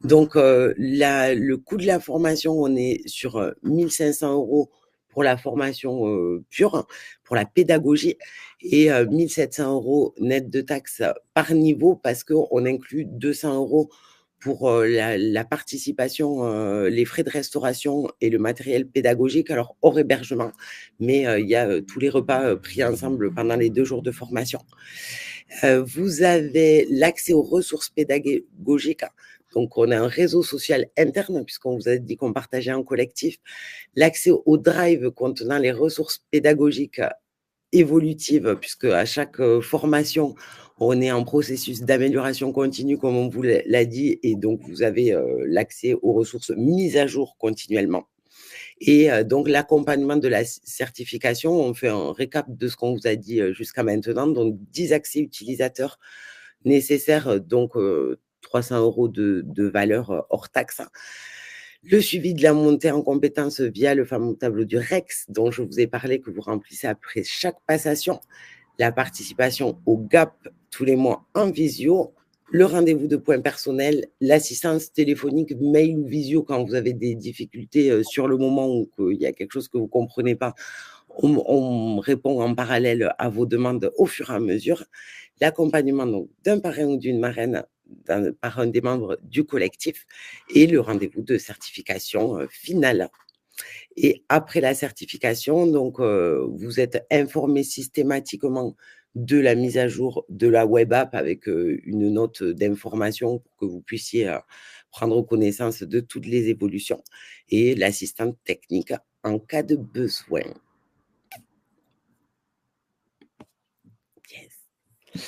Donc, le coût de la formation, on est sur 1 500 € pour la formation pure, pour la pédagogie, et 1 700 € net de taxes par niveau parce qu'on inclut 200 € pour la participation, les frais de restauration et le matériel pédagogique, alors hors hébergement, mais il y a tous les repas pris ensemble pendant les 2 jours de formation. Vous avez l'accès aux ressources pédagogiques. Donc, on a un réseau social interne, puisqu'on vous a dit qu'on partageait en collectif, l'accès au drive contenant les ressources pédagogiques évolutives, puisque à chaque formation, on est en processus d'amélioration continue, comme on vous l'a dit, et donc vous avez l'accès aux ressources mises à jour continuellement. Et donc, l'accompagnement de la certification, on fait un récap de ce qu'on vous a dit jusqu'à maintenant, donc 10 accès utilisateurs nécessaires, donc 300 € de valeur hors taxe. Le suivi de la montée en compétences via le fameux tableau du REX dont je vous ai parlé, que vous remplissez après chaque passation, la participation au GAP tous les mois en visio, le rendez-vous de points personnels, l'assistance téléphonique, mail ou visio quand vous avez des difficultés sur le moment ou qu'il y a quelque chose que vous ne comprenez pas. On répond en parallèle à vos demandes au fur et à mesure. L'accompagnement donc d'un parrain ou d'une marraine par un des membres du collectif et le rendez-vous de certification finale. Et après la certification, donc, vous êtes informé systématiquement de la mise à jour de la web app avec une note d'information pour que vous puissiez prendre connaissance de toutes les évolutions et l'assistante technique en cas de besoin. Yes.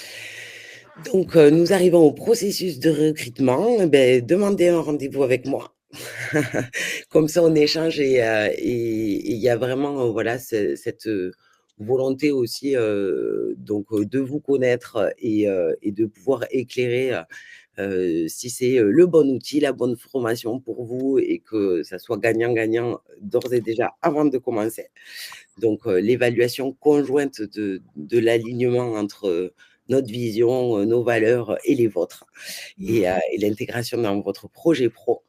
Donc, nous arrivons au processus de recrutement. Eh ben, demandez un rendez-vous avec moi. Comme ça, on échange et il y a vraiment voilà, cette volonté aussi donc de vous connaître et de pouvoir éclairer si c'est le bon outil, la bonne formation pour vous et que ça soit gagnant-gagnant d'ores et déjà avant de commencer. Donc, l'évaluation conjointe de l'alignement entre notre vision, nos valeurs et les vôtres et l'intégration dans votre projet pro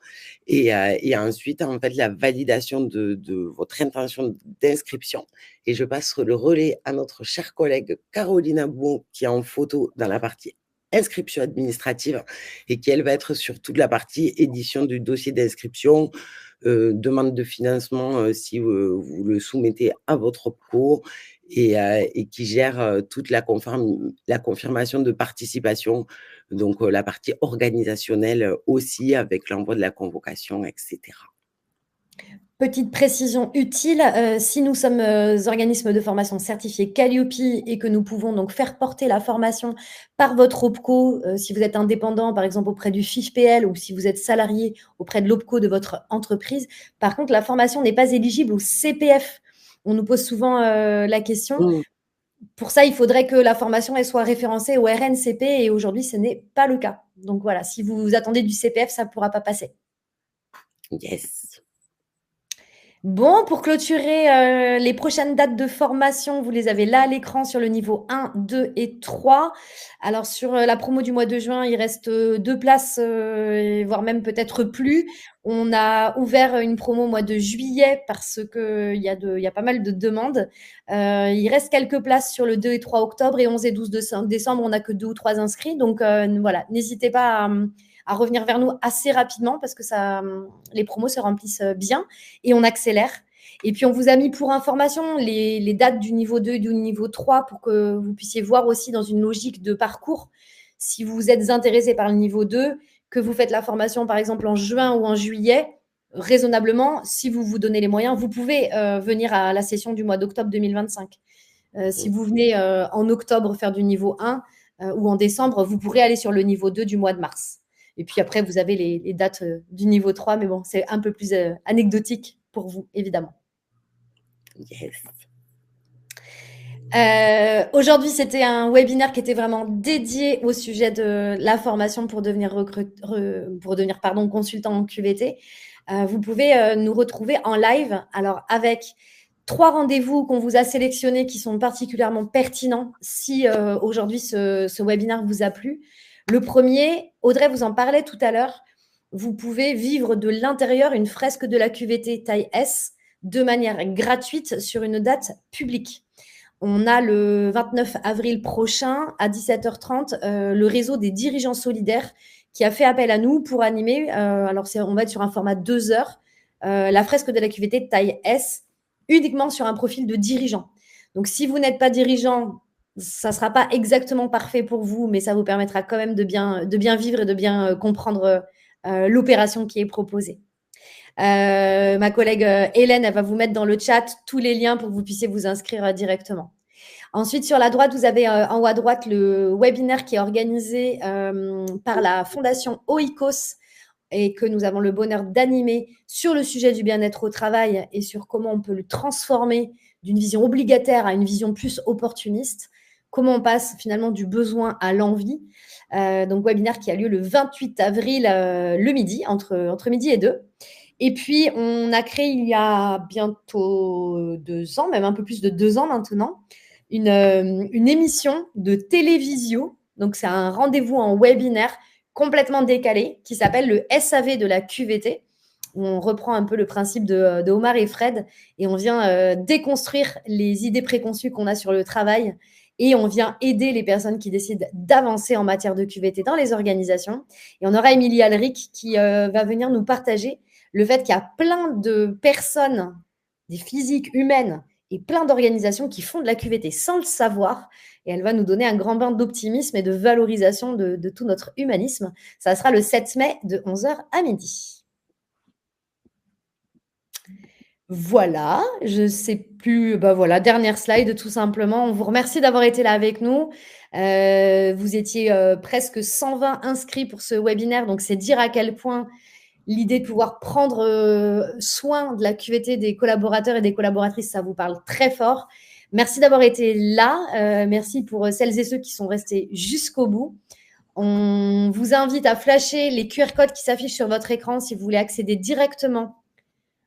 et ensuite, en fait, la validation de votre intention d'inscription et je passe le relais à notre chère collègue Caroline Abou qui est en photo dans la partie inscription administrative et qui, elle, va être sur toute la partie édition du dossier d'inscription, demande de financement si vous le soumettez à votre OPCO et qui gère toute la confirmation de participation, donc la partie organisationnelle aussi avec l'envoi de la convocation, etc. Petite précision utile, si nous sommes organismes de formation certifiés Calliope et que nous pouvons donc faire porter la formation par votre OPCO, si vous êtes indépendant, par exemple auprès du FIFPL ou si vous êtes salarié auprès de l'OPCO de votre entreprise. Par contre, la formation n'est pas éligible au CPF. On nous pose souvent la question. Pour ça, il faudrait que la formation elle soit référencée au RNCP et aujourd'hui, ce n'est pas le cas. Donc voilà, si vous attendez du CPF, ça ne pourra pas passer. Yes. Bon, pour clôturer les prochaines dates de formation, vous les avez là à l'écran sur le niveau 1, 2 et 3. Alors, sur la promo du mois de juin, il reste 2 places, voire même peut-être plus. On a ouvert une promo au mois de juillet parce qu'il y a pas mal de demandes. Il reste quelques places sur le 2 et 3 octobre et 11 et 12 décembre, on n'a que 2 ou 3 inscrits. Donc, voilà, n'hésitez pas à revenir vers nous assez rapidement parce que les promos se remplissent bien et on accélère. Et puis, on vous a mis pour information les dates du niveau 2 et du niveau 3 pour que vous puissiez voir aussi dans une logique de parcours. Si vous êtes intéressé par le niveau 2, que vous faites la formation, par exemple, en juin ou en juillet, raisonnablement, si vous vous donnez les moyens, vous pouvez venir à la session du mois d'octobre 2025. Si vous venez en octobre faire du niveau 1 ou en décembre, vous pourrez aller sur le niveau 2 du mois de mars. Et puis après, vous avez les dates du niveau 3, mais bon, c'est un peu plus anecdotique pour vous, évidemment. Yes. Aujourd'hui, c'était un webinaire qui était vraiment dédié au sujet de la formation pour devenir consultant en QVT. Vous pouvez nous retrouver en live, alors avec 3 rendez-vous qu'on vous a sélectionnés qui sont particulièrement pertinents si aujourd'hui ce webinaire vous a plu. Le premier, Audrey vous en parlait tout à l'heure, vous pouvez vivre de l'intérieur une fresque de la QVT taille S de manière gratuite sur une date publique. On a le 29 avril prochain à 17h30 le réseau des dirigeants solidaires qui a fait appel à nous pour animer, on va être sur un format 2 heures, la fresque de la QVT taille S uniquement sur un profil de dirigeant. Donc, si vous n'êtes pas dirigeant, ça ne sera pas exactement parfait pour vous, mais ça vous permettra quand même de bien vivre et de bien comprendre l'opération qui est proposée. Ma collègue Hélène, elle va vous mettre dans le chat tous les liens pour que vous puissiez vous inscrire directement. Ensuite, sur la droite, vous avez en haut à droite le webinaire qui est organisé par la Fondation Oikos et que nous avons le bonheur d'animer sur le sujet du bien-être au travail et sur comment on peut le transformer d'une vision obligataire à une vision plus opportuniste, comment on passe finalement du besoin à l'envie. Donc, webinaire qui a lieu le 28 avril le midi, entre midi et 2. Et puis, on a créé il y a bientôt 2 ans, même un peu plus de 2 ans maintenant, une émission de télévisio. Donc, c'est un rendez-vous en webinaire complètement décalé qui s'appelle le SAV de la QVT. où on reprend un peu le principe de Omar et Fred et on vient déconstruire les idées préconçues qu'on a sur le travail et on vient aider les personnes qui décident d'avancer en matière de QVT dans les organisations. Et on aura Émilie Alric qui va venir nous partager le fait qu'il y a plein de personnes, des physiques humaines et plein d'organisations qui font de la QVT sans le savoir. Et elle va nous donner un grand bain d'optimisme et de valorisation de tout notre humanisme. Ça sera le 7 mai de 11h à midi. Voilà, je sais plus, voilà, dernière slide tout simplement. On vous remercie d'avoir été là avec nous. Vous étiez presque 120 inscrits pour ce webinaire, donc c'est dire à quel point l'idée de pouvoir prendre soin de la QVT des collaborateurs et des collaboratrices, ça vous parle très fort. Merci d'avoir été là. Merci pour celles et ceux qui sont restés jusqu'au bout. On vous invite à flasher les QR codes qui s'affichent sur votre écran si vous voulez accéder directement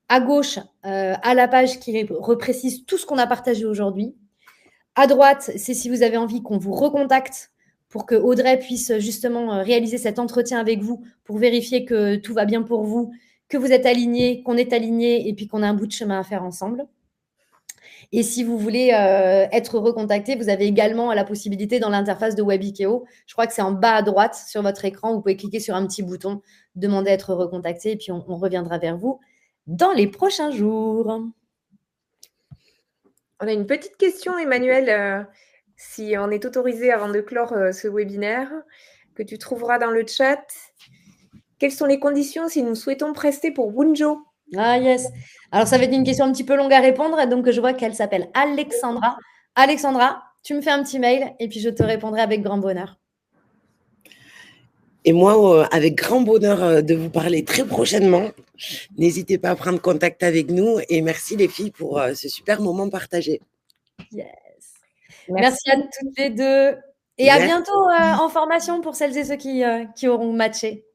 à gauche à la page qui reprécise tout ce qu'on a partagé aujourd'hui. À droite, c'est si vous avez envie qu'on vous recontacte pour que Audrey puisse justement réaliser cet entretien avec vous pour vérifier que tout va bien pour vous, que vous êtes alignés, qu'on est alignés et puis qu'on a un bout de chemin à faire ensemble. Et si vous voulez être recontacté, vous avez également la possibilité dans l'interface de Webikeo. Je crois que c'est en bas à droite sur votre écran. Vous pouvez cliquer sur un petit bouton, demander à être recontacté et puis on reviendra vers vous dans les prochains jours. On a une petite question, Emmanuel, si on est autorisé avant de clore ce webinaire, que tu trouveras dans le chat. Quelles sont les conditions si nous souhaitons prester pour Wunjo? Ah yes. Alors, ça va être une question un petit peu longue à répondre. Donc, je vois qu'elle s'appelle Alexandra. Alexandra, tu me fais un petit mail et puis je te répondrai avec grand bonheur. Et moi, avec grand bonheur de vous parler très prochainement. N'hésitez pas à prendre contact avec nous. Et merci les filles pour ce super moment partagé. Yes. Merci à toutes les deux. Et à bientôt en formation pour celles et ceux qui auront matché.